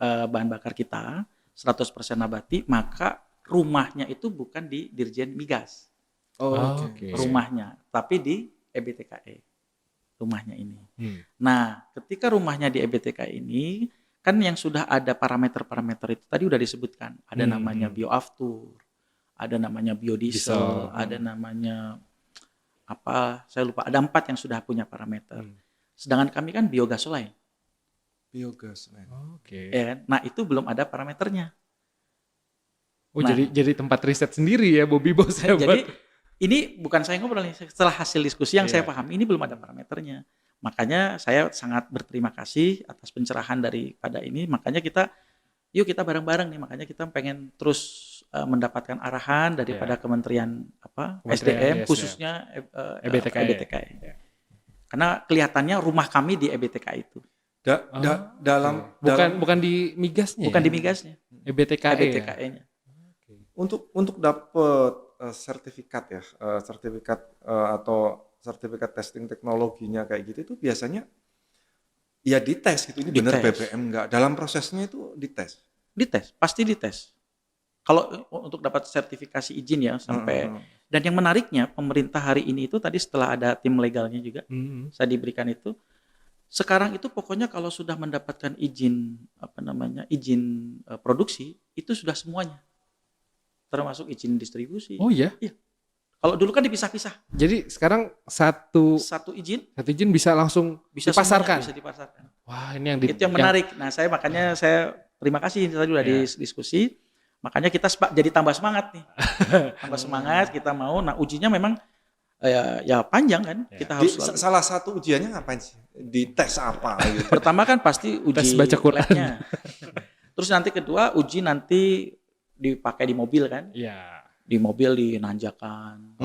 Speaker 1: bahan bakar kita 100% nabati, maka rumahnya itu bukan di Dirjen Migas. Rumahnya, tapi di EBTKE. Rumahnya ini. Nah, ketika rumahnya di EBTKE ini, kan yang sudah ada parameter-parameter itu tadi udah disebutkan. Ada namanya bioaftur, ada namanya biodiesel, ada namanya apa, saya lupa, ada 4 yang sudah punya parameter. Sedangkan kami kan biogas lain. Ya, nah itu belum ada parameternya.
Speaker 3: Jadi tempat riset sendiri ya Bobby Boss.
Speaker 1: Jadi ini bukan saya ngobrol nih, setelah hasil diskusi yang saya pahami ini belum ada parameternya. Makanya saya sangat berterima kasih atas pencerahan daripada ini. Makanya yuk kita bareng-bareng nih. Makanya kita pengen terus mendapatkan arahan daripada Kementerian SDM khususnya EBTKE. Karena kelihatannya rumah kami di EBTKE itu.
Speaker 3: Bukan di migasnya.
Speaker 1: Bukan di migasnya.
Speaker 3: EBTKE-nya.
Speaker 2: Untuk dapat sertifikat atau sertifikat testing teknologinya kayak gitu itu biasanya ya dites gitu, ini benar BBM enggak, dalam prosesnya itu dites,
Speaker 1: pasti dites. Kalau untuk dapat sertifikasi izin ya sampai dan yang menariknya pemerintah hari ini itu tadi setelah ada tim legalnya juga saya diberikan itu, sekarang itu pokoknya kalau sudah mendapatkan izin izin produksi itu sudah semuanya, termasuk izin distribusi.
Speaker 3: Oh iya?
Speaker 1: Iya. Kalau dulu kan dipisah-pisah.
Speaker 3: Jadi sekarang satu izin bisa langsung dipasarkan.
Speaker 1: Bisa dipasarkan.
Speaker 3: Wah, ini
Speaker 1: itu yang menarik. Nah, makanya saya terima kasih tadi udah diskusi. Makanya kita jadi tambah semangat nih. Tambah semangat kita mau. Nah, ujinya memang ya panjang kan. Kita harus
Speaker 2: salah satu ujiannya ngapain sih? Dites apa gitu.
Speaker 1: Pertama kan pasti uji
Speaker 3: tes baca Quran.
Speaker 1: Terus nanti kedua uji nanti dipakai di mobil kan?
Speaker 3: Iya.
Speaker 1: Di mobil dinanjakan.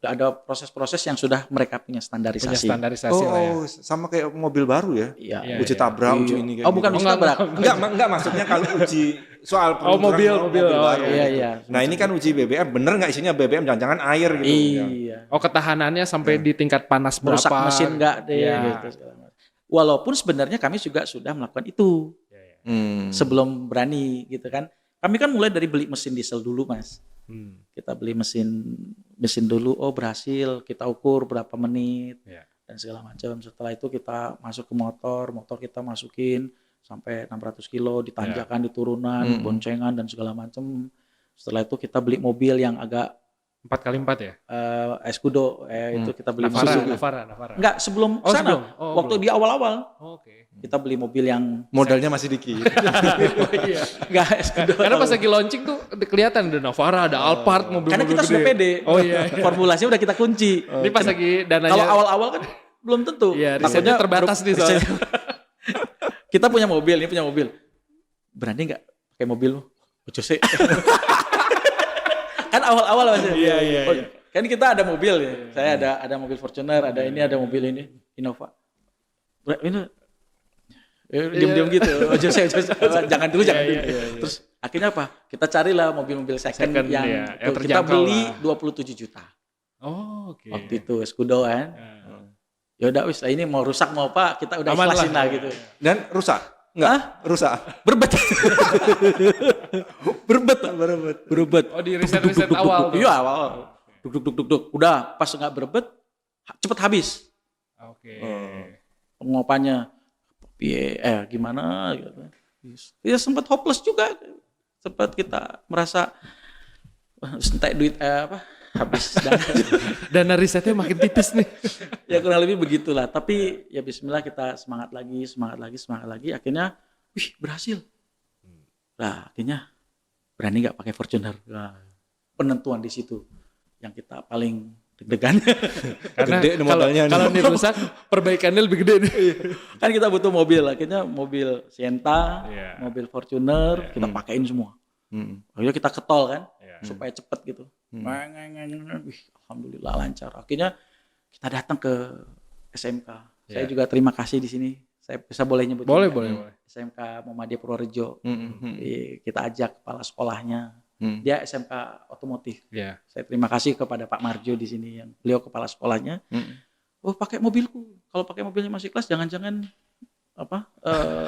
Speaker 1: Ada proses-proses yang sudah mereka punya standarisasi.
Speaker 2: Sama kayak mobil baru ya?
Speaker 1: Iya.
Speaker 2: Uji tabrak, uji ini kayak
Speaker 1: bukan uji tabrak.
Speaker 2: Enggak, maksudnya kalau uji soal
Speaker 3: mobil
Speaker 2: baru.
Speaker 1: Iya.
Speaker 2: Nah, ini kan uji BBM, bener nggak isinya BBM, jangan-jangan air gitu.
Speaker 1: Iya.
Speaker 3: Ketahanannya sampai di tingkat panas berapa?
Speaker 1: Merusak mesin enggak deh gitu. Walaupun sebenarnya kami juga sudah melakukan itu. Sebelum berani gitu kan. Kami kan mulai dari beli mesin diesel dulu, Mas. Kita beli mesin dulu, berhasil, kita ukur berapa menit dan segala macam. Setelah itu kita masuk ke motor kita masukin sampai 600 kilo, ditanjakan, diturunan, boncengan dan segala macam. Setelah itu kita beli mobil yang agak
Speaker 3: 4x4 ya?
Speaker 1: Escudo, itu kita beli
Speaker 3: Navara.
Speaker 1: Enggak, sebelum sana. Waktu di awal-awal. Kita beli mobil yang
Speaker 2: modalnya masih dikit.
Speaker 1: Enggak, Escudo.
Speaker 3: Karena pas lagi launching tuh kelihatan ada Navara, ada Alphard, mobil-mobil
Speaker 1: karena kita sudah pede. Formulasinya udah kita kunci.
Speaker 3: Ini pas lagi dananya.
Speaker 1: Kalau awal-awal kan belum tentu.
Speaker 3: Iya, risetnya terbatas nih soalnya.
Speaker 1: Kita punya mobil, berani nggak pakai mobil lu? Bocose. Kan awal-awal Mas.
Speaker 3: Iya.
Speaker 1: Kan kita ada mobil ya. Saya ada mobil Fortuner, ada mobil ini Innova. Ini diam-diam gitu. Bocose. Jangan dulu. Terus akhirnya apa? Kita carilah mobil-mobil second yang kita beli 27 juta. Waktu itu Escudo kan. Ya udah wis, ini mau rusak mau apa, kita udah ikhlasin lah gitu.
Speaker 2: Dan rusak? Enggak, rusak.
Speaker 1: Berbet.
Speaker 3: Di riset awal tuh.
Speaker 1: Iya, awal. Duk. Udah pas enggak berbet, cepet habis. Pengopannya gimana gitu. Ya sempat hopeless juga. Sempat kita merasa entek duit habis
Speaker 3: dana risetnya makin tipis nih.
Speaker 1: Ya kurang lebih begitulah. Tapi ya bismillah kita semangat lagi. Akhirnya, berhasil. Nah, akhirnya berani nggak pakai Fortuner. Nah, penentuan di situ yang kita paling deg-degan.
Speaker 3: Karena kalau ini rusak, perbaikannya lebih gede nih.
Speaker 1: Kan kita butuh mobil. Akhirnya mobil Sienta, mobil Fortuner, kita pakein semua. Akhirnya kita ketol kan, supaya cepet gitu. Alhamdulillah lancar. Akhirnya kita datang ke SMK. Saya juga terima kasih di sini. Saya bisa boleh nyebut.
Speaker 3: Boleh.
Speaker 1: SMK Muhammadiyah Purworejo. Kita ajak kepala sekolahnya. Dia SMK otomotif. Saya terima kasih kepada Pak Marjo di sini yang beliau kepala sekolahnya. Oh, pakai mobilku. Kalau pakai mobilnya masih kelas, jangan-jangan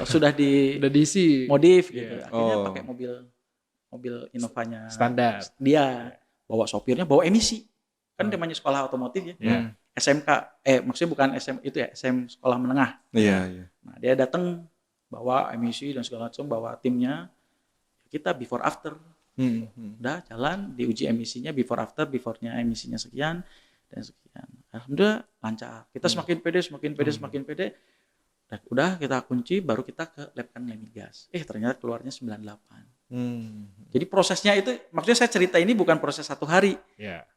Speaker 1: sudah diisi modif gitu. Akhirnya pakai mobil Innovanya
Speaker 3: standar.
Speaker 1: Dia bawa sopirnya bawa emisi. Kan temanya sekolah otomotif ya. SMK maksudnya bukan SM itu ya, SM sekolah menengah. Nah, dia datang bawa emisi dan segala macam, bawa timnya. Kita before after. Udah jalan diuji emisinya before after, before-nya emisinya sekian dan sekian. Alhamdulillah lancar. Kita semakin pede. Dan udah kita kunci, baru kita ke labkan Lemigas. Ternyata keluarnya 98. Jadi prosesnya itu, maksudnya saya cerita ini bukan proses 1 hari.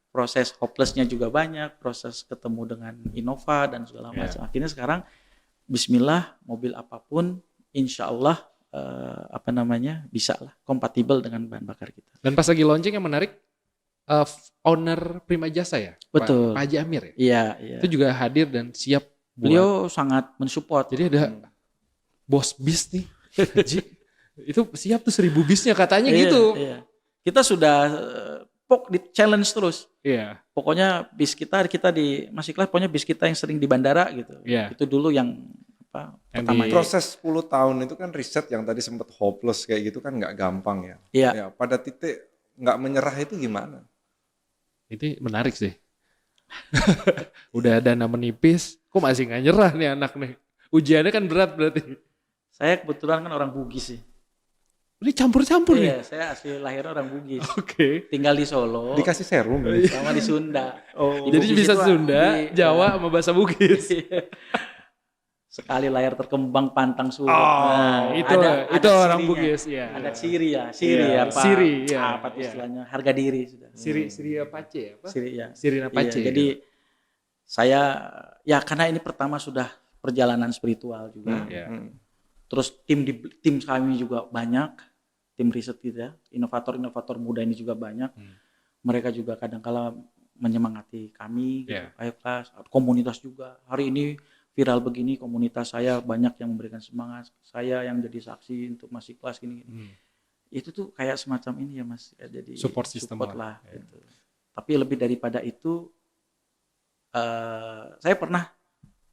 Speaker 1: Proses hopeless-nya juga banyak, proses ketemu dengan Innova dan segala macam. Akhirnya sekarang bismillah, mobil apapun insya Allah bisa lah kompatibel dengan bahan bakar kita.
Speaker 3: Dan pas lagi launching yang menarik, owner Prima Jasa ya?
Speaker 1: Betul.
Speaker 3: Pak Haji Amir ya?
Speaker 1: Iya.
Speaker 3: Itu juga hadir dan siap.
Speaker 1: Beliau sangat mensupport. Jadi
Speaker 3: ada bos bis nih, Haji. Itu siap tuh 1000 bisnya katanya gitu.
Speaker 1: Iya. Kita sudah di challenge terus.
Speaker 3: Iya.
Speaker 1: Pokoknya bis kita di masih kelas, pokoknya bis kita yang sering di bandara gitu. Itu dulu yang pertama.
Speaker 2: Proses 10 tahun itu kan riset yang tadi sempat hopeless kayak gitu kan nggak gampang ya. Ya, pada titik nggak menyerah itu gimana?
Speaker 3: Itu menarik sih. Udah dana menipis, kok masih nggak nyerah nih anak nih. Ujiannya kan berat berarti.
Speaker 1: Saya kebetulan kan orang Bugis sih.
Speaker 3: Ini campur-campur nih?
Speaker 1: Iya, saya asli lahirnya orang Bugis.
Speaker 3: Oke.
Speaker 1: Tinggal di Solo.
Speaker 2: Dikasih serum
Speaker 1: sama di Sunda.
Speaker 3: Jadi bisa Sunda, Jawa sama bahasa Bugis.
Speaker 1: Sekali layar terkembang pantang surut.
Speaker 3: Itu orang Bugis ya.
Speaker 1: Ada Siri ya, apa istilahnya? Harga diri sudah.
Speaker 3: Siri Apache apa?
Speaker 1: Siri Apache. Jadi saya karena ini pertama sudah perjalanan spiritual juga. Terus tim kami juga banyak, tim riset kita, inovator muda ini juga banyak. Mereka juga kadang-kala menyemangati kami, ayo kelas, komunitas juga. Hari ini viral begini, komunitas saya banyak yang memberikan semangat, saya yang jadi saksi untuk masih kelas gini. Itu tuh kayak semacam ini ya Mas, jadi
Speaker 3: support system
Speaker 1: lah. Gitu. Tapi lebih daripada itu, saya pernah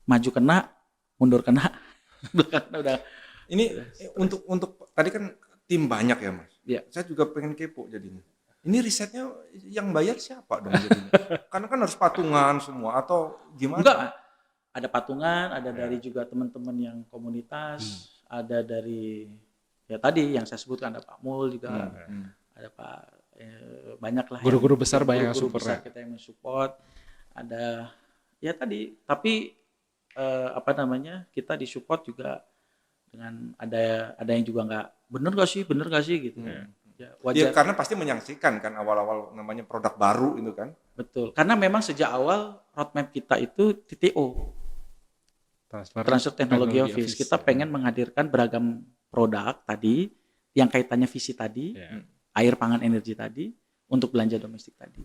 Speaker 1: maju kena, mundur kena, belakang udah.
Speaker 2: Ini untuk tadi kan tim banyak ya Mas. Saya juga pengen kepo jadinya. Ini risetnya yang bayar siapa dong jadinya? Karena kan harus patungan semua atau gimana?
Speaker 1: Enggak. Ada patungan, ada dari juga teman-teman yang komunitas, ada dari tadi yang saya sebutkan, ada Pak Mul juga, ada Pak banyak lah.
Speaker 3: Guru-guru besar banyak yang support.
Speaker 1: Kita yang mensupport. Ada tadi, tapi kita disupport juga dengan ada yang juga nggak bener gak sih gitu.
Speaker 2: Wajar. Karena pasti menyaksikan kan awal-awal namanya produk baru itu kan.
Speaker 1: Betul. Karena memang sejak awal roadmap kita itu TTO. Transfer Teknologi Office. Kita pengen menghadirkan beragam produk tadi yang kaitannya visi tadi, air, pangan, energi tadi untuk belanja domestik tadi.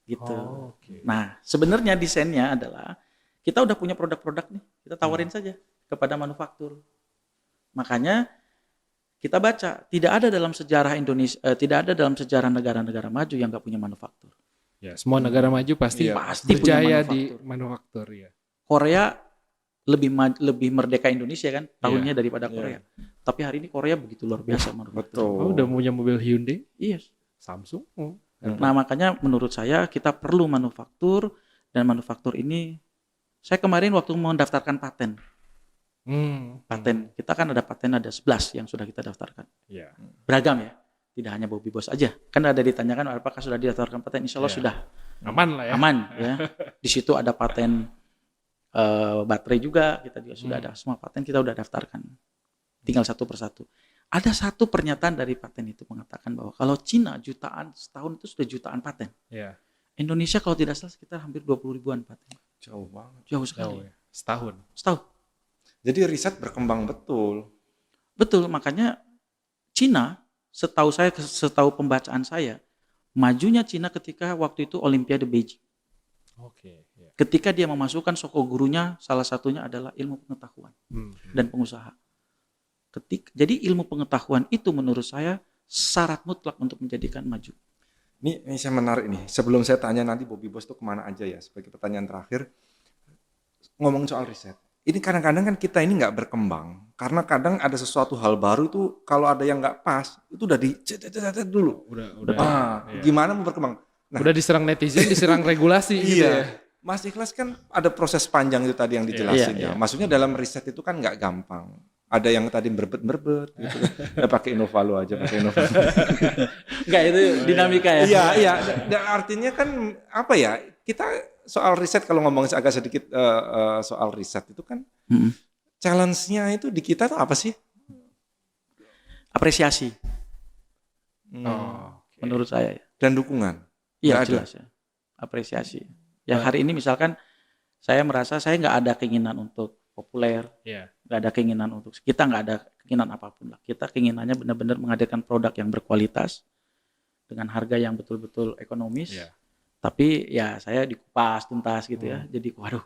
Speaker 1: Gitu. Nah, sebenarnya desainnya adalah kita udah punya produk-produk nih, kita tawarin saja kepada manufaktur. Makanya kita baca, tidak ada dalam sejarah Indonesia, tidak ada dalam sejarah negara-negara maju yang nggak punya manufaktur.
Speaker 3: Ya, semua negara maju pasti berjaya di manufaktur ya.
Speaker 1: Korea lebih merdeka Indonesia kan tahunnya daripada Korea. Tapi hari ini Korea begitu luar biasa manufaktur.
Speaker 3: Udah punya mobil Hyundai?
Speaker 1: Iya.
Speaker 3: Samsung.
Speaker 1: Nah, makanya menurut saya kita perlu manufaktur, dan manufaktur ini saya kemarin waktu mendaftarkan paten. Paten kita kan ada paten, ada 11 yang sudah kita daftarkan. Beragam ya, tidak hanya Bobby Boss aja. Kan ada ditanyakan apakah sudah didaftarkan paten, insya Allah sudah.
Speaker 3: Aman lah ya.
Speaker 1: Aman ya. Di situ ada paten baterai juga, kita juga sudah ada semua paten, kita udah daftarkan. Tinggal satu persatu. Ada satu pernyataan dari paten itu mengatakan bahwa kalau Cina jutaan setahun itu sudah jutaan paten. Indonesia kalau tidak salah sekitar hampir 20 ribuan paten.
Speaker 2: Jauh banget.
Speaker 1: Jauh sekali.
Speaker 3: Setahun.
Speaker 2: Jadi riset berkembang betul.
Speaker 1: Betul, makanya Cina setahu pembacaan saya, majunya Cina ketika waktu itu Olimpiade Beijing. Ketika dia memasukkan sokogurunya, salah satunya adalah ilmu pengetahuan dan pengusaha. Jadi ilmu pengetahuan itu menurut saya syarat mutlak untuk menjadikan maju.
Speaker 2: Ini saya menarik nih. Sebelum saya tanya nanti Bobby Boss itu kemana aja ya, sebagai pertanyaan terakhir, ngomong soal riset. Ini kadang-kadang kan kita ini nggak berkembang, karena kadang ada sesuatu hal baru itu kalau ada yang nggak pas, itu udah dulu.
Speaker 3: Udah.
Speaker 2: Gimana mau berkembang?
Speaker 3: Nah, udah diserang netizen, diserang regulasi gitu ya.
Speaker 2: Mas Ikhlas kan ada proses panjang itu tadi yang dijelasin ya. Maksudnya dalam riset itu kan nggak gampang. Ada yang tadi berbet gitu. Pakai Innovalu aja, pakai Innovalu.
Speaker 1: Enggak, itu dinamika ya.
Speaker 2: Iya. Dan artinya kan apa ya? Kita soal riset kalau ngomong agak sedikit soal riset itu kan challenge-nya itu di kita tuh apa sih?
Speaker 1: Apresiasi. Menurut saya.
Speaker 2: Dan dukungan.
Speaker 1: Iya, jelas ya. Apresiasi. Ya hari ini misalkan saya merasa saya nggak ada keinginan untuk populer, nggak ada keinginan untuk, kita nggak ada keinginan apapun lah. Kita keinginannya benar-benar menghadirkan produk yang berkualitas dengan harga yang betul-betul ekonomis. Tapi ya saya dikupas tuntas gitu ya. Jadi waduh,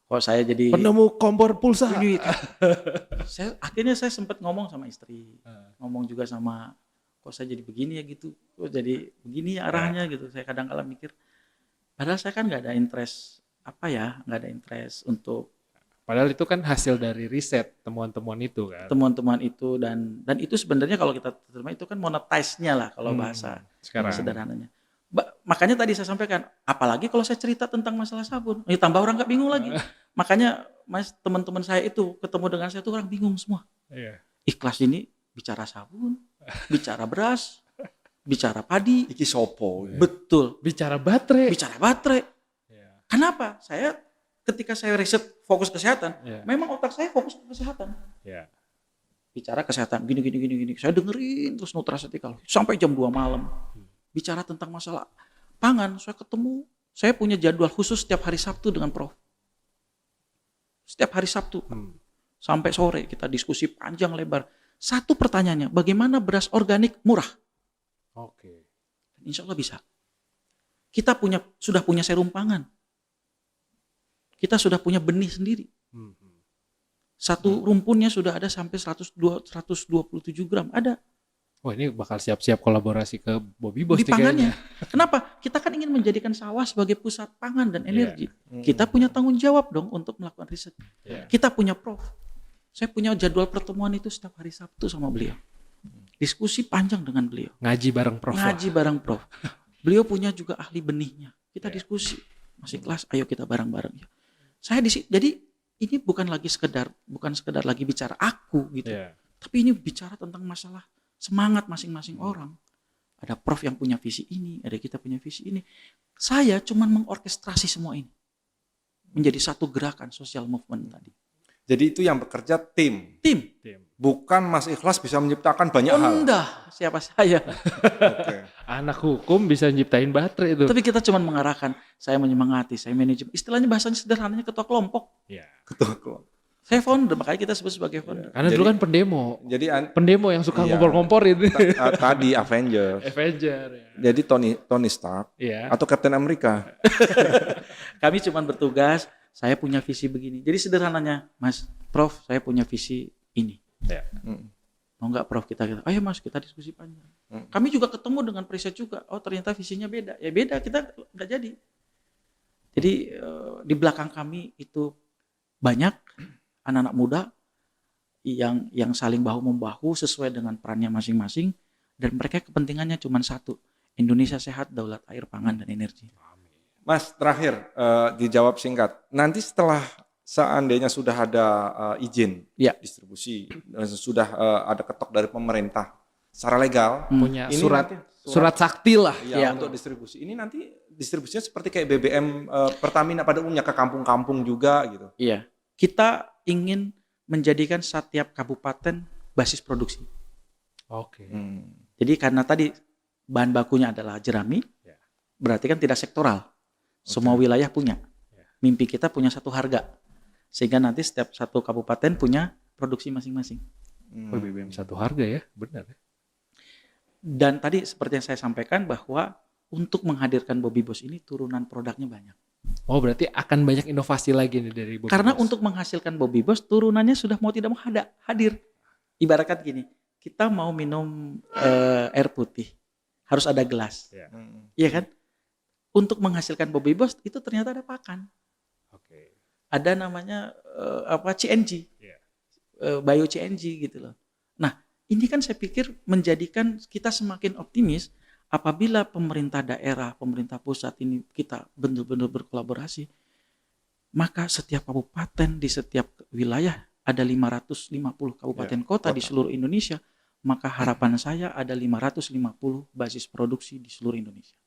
Speaker 1: kok saya jadi
Speaker 3: penemu kompor pulsa.
Speaker 1: Akhirnya saya sempat ngomong sama istri, ngomong juga sama, kok saya jadi begini ya gitu, kok jadi begini ya arahnya gitu. Saya kadang-kala mikir, padahal saya kan nggak ada interest untuk.
Speaker 3: Padahal itu kan hasil dari riset, temuan-temuan itu kan.
Speaker 1: Temuan-temuan itu dan itu sebenarnya kalau kita terima itu kan monetize-nya lah kalau bahasa sekarang sederhananya. Makanya tadi saya sampaikan, apalagi kalau saya cerita tentang masalah sabun, ini tambah orang nggak bingung lagi. Makanya Mas, teman-teman saya itu ketemu dengan saya itu orang bingung semua. Ikhlas ini bicara sabun, bicara beras, bicara padi.
Speaker 2: Iki sopo.
Speaker 1: Betul.
Speaker 3: Bicara baterai.
Speaker 1: Kenapa? Ketika saya riset fokus kesehatan, memang otak saya fokus ke kesehatan. Bicara kesehatan, gini. Saya dengerin terus nutraceutical sampai jam 2 malam. Bicara tentang masalah pangan, saya punya jadwal khusus setiap hari Sabtu dengan Prof. Setiap hari Sabtu. Sampai sore kita diskusi panjang lebar. Satu pertanyaannya, bagaimana beras organik murah? Insya Allah bisa. Kita sudah punya serum pangan. Kita sudah punya benih sendiri. Satu rumpunnya sudah ada sampai 127 gram. Ada.
Speaker 3: Wah, ini bakal siap-siap kolaborasi ke Bobby Boss
Speaker 1: di pangannya. Kenapa? Kita kan ingin menjadikan sawah sebagai pusat pangan dan energi. Kita punya tanggung jawab dong untuk melakukan riset. Kita punya Prof. Saya punya jadwal pertemuan itu setiap hari Sabtu sama beliau. Diskusi panjang dengan beliau.
Speaker 3: Ngaji bareng Prof.
Speaker 1: Beliau punya juga ahli benihnya. Kita diskusi. Masih kelas, ayo kita bareng-bareng ya. Jadi ini bukan sekedar lagi bicara aku gitu. Tapi ini bicara tentang masalah semangat masing-masing orang. Ada Prof yang punya visi ini, ada kita punya visi ini. Saya cuma mengorkestrasi semua ini. Menjadi satu gerakan social movement tadi.
Speaker 2: Jadi itu yang bekerja tim. Bukan Mas Ikhlas bisa menciptakan banyak hal.
Speaker 1: Enggak, siapa saya.
Speaker 3: Anak hukum bisa nyiptain baterai itu.
Speaker 1: Tapi kita cuma mengarahkan, saya menyemangati, saya manajemen. Istilahnya bahasanya sederhananya ketua kelompok.
Speaker 2: Ketua kelompok.
Speaker 1: Saya founder, makanya kita sebut sebagai founder.
Speaker 3: Karena dulu kan pendemo yang suka ngompor-ngomporin.
Speaker 2: Tadi Avenger. Jadi Tony Stark atau Captain America.
Speaker 1: Kami cuma bertugas, saya punya visi begini. Jadi sederhananya, Mas, Prof, saya punya visi ini. Mau nggak Prof kita ayo Mas kita diskusi panjang. Kami juga ketemu dengan preset juga. Oh ternyata visinya beda. Ya beda, kita nggak jadi. Jadi di belakang kami itu banyak anak-anak muda yang saling bahu-membahu sesuai dengan perannya masing-masing dan mereka kepentingannya cuma satu, Indonesia sehat, daulat air, pangan dan energi.
Speaker 2: Mas terakhir dijawab singkat. Nanti setelah seandainya sudah ada izin distribusi dan sudah ada ketok dari pemerintah secara legal
Speaker 3: punya surat sakti lah
Speaker 2: untuk distribusi. Ini nanti distribusinya seperti kayak BBM Pertamina pada umumnya ke kampung-kampung juga gitu.
Speaker 1: Iya. Kita ingin menjadikan setiap kabupaten basis produksi. Jadi karena tadi bahan bakunya adalah jerami, berarti kan tidak sektoral. Semua wilayah punya. Mimpi kita punya satu harga. Sehingga nanti setiap satu kabupaten punya produksi masing-masing.
Speaker 3: BBM satu harga ya, benar ya.
Speaker 1: Dan tadi seperti yang saya sampaikan bahwa untuk menghadirkan Bobby Boss ini turunan produknya banyak.
Speaker 3: Oh berarti akan banyak inovasi lagi nih dari Bobby
Speaker 1: Karena
Speaker 3: Boss.
Speaker 1: Untuk menghasilkan Bobby Boss turunannya sudah mau tidak mau hadir. Ibaratkan gini, kita mau minum air putih, harus ada gelas. Iya kan? Untuk menghasilkan Bobby Boss itu ternyata ada pakan. Ada namanya CNG, bio CNG gitu loh. Nah, ini kan saya pikir menjadikan kita semakin optimis apabila pemerintah daerah, pemerintah pusat ini kita benar-benar berkolaborasi, maka setiap kabupaten di setiap wilayah ada 550 kabupaten kota di seluruh Indonesia, maka harapan saya ada 550 basis produksi di seluruh Indonesia.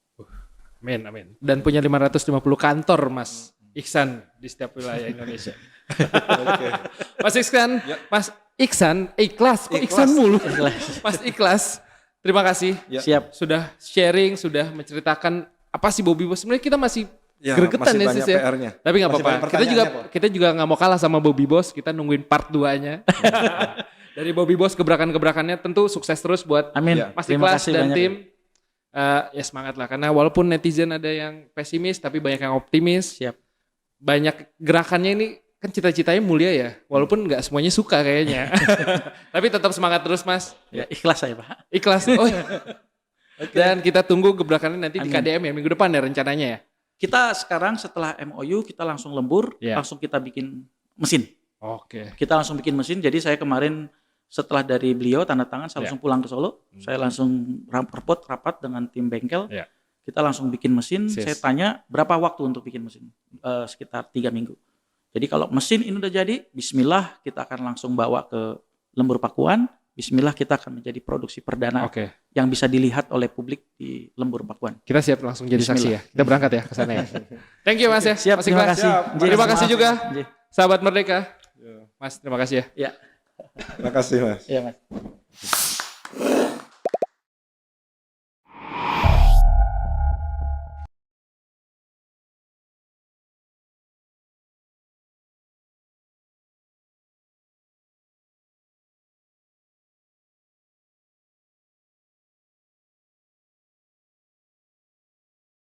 Speaker 3: Amin, amin. Dan punya 550 kantor, Mas Iksan, di setiap wilayah Indonesia. Mas Iksan, Mas Iksan, ikhlas, kok Iksan mulu? Mas Ikhlas, terima kasih.
Speaker 1: Siap.
Speaker 3: Sudah sharing, sudah menceritakan apa sih Bobby Boss. Sebenarnya kita masih gregetan ya, Sis ya. Tapi nggak apa-apa. Kita juga nggak mau kalah sama Bobby Boss. Kita nungguin part 2-nya. Dari Bobby Boss gebrakan-gebrakannya tentu sukses terus buat Mas Ikhlas dan tim. Ya semangat lah, karena walaupun netizen ada yang pesimis tapi banyak yang optimis.
Speaker 1: Siap.
Speaker 3: Banyak gerakannya ini kan cita-citanya mulia ya, walaupun nggak semuanya suka kayaknya. Tapi tetap semangat terus, Mas.
Speaker 1: Ya, ikhlas saya, Pak.
Speaker 3: Ikhlas. Oh. Dan kita tunggu gebrakannya nanti di KDM ya, minggu depan ya rencananya ya.
Speaker 1: Kita sekarang setelah MOU kita langsung lembur, langsung kita bikin mesin.
Speaker 3: Oke.
Speaker 1: Kita langsung bikin mesin. Jadi saya kemarin setelah dari beliau tanda tangan, saya langsung pulang ke Solo. Saya langsung rapat dengan tim bengkel. Kita langsung bikin mesin. Saya tanya berapa waktu untuk bikin mesin? Sekitar 3 minggu. Jadi kalau mesin ini udah jadi, bismillah kita akan langsung bawa ke Lembur Pakuan. Bismillah kita akan menjadi produksi perdana yang bisa dilihat oleh publik di Lembur Pakuan.
Speaker 3: Kita siap langsung jadi saksi ya. Kita berangkat ya ke sana ya. Thank you Mas ya.
Speaker 1: Siap, terima kasih.
Speaker 3: Terima kasih juga sahabat Merdeka. Mas, terima kasih ya.
Speaker 1: Ya.
Speaker 2: Terima kasih Mas.
Speaker 1: Iya Mas.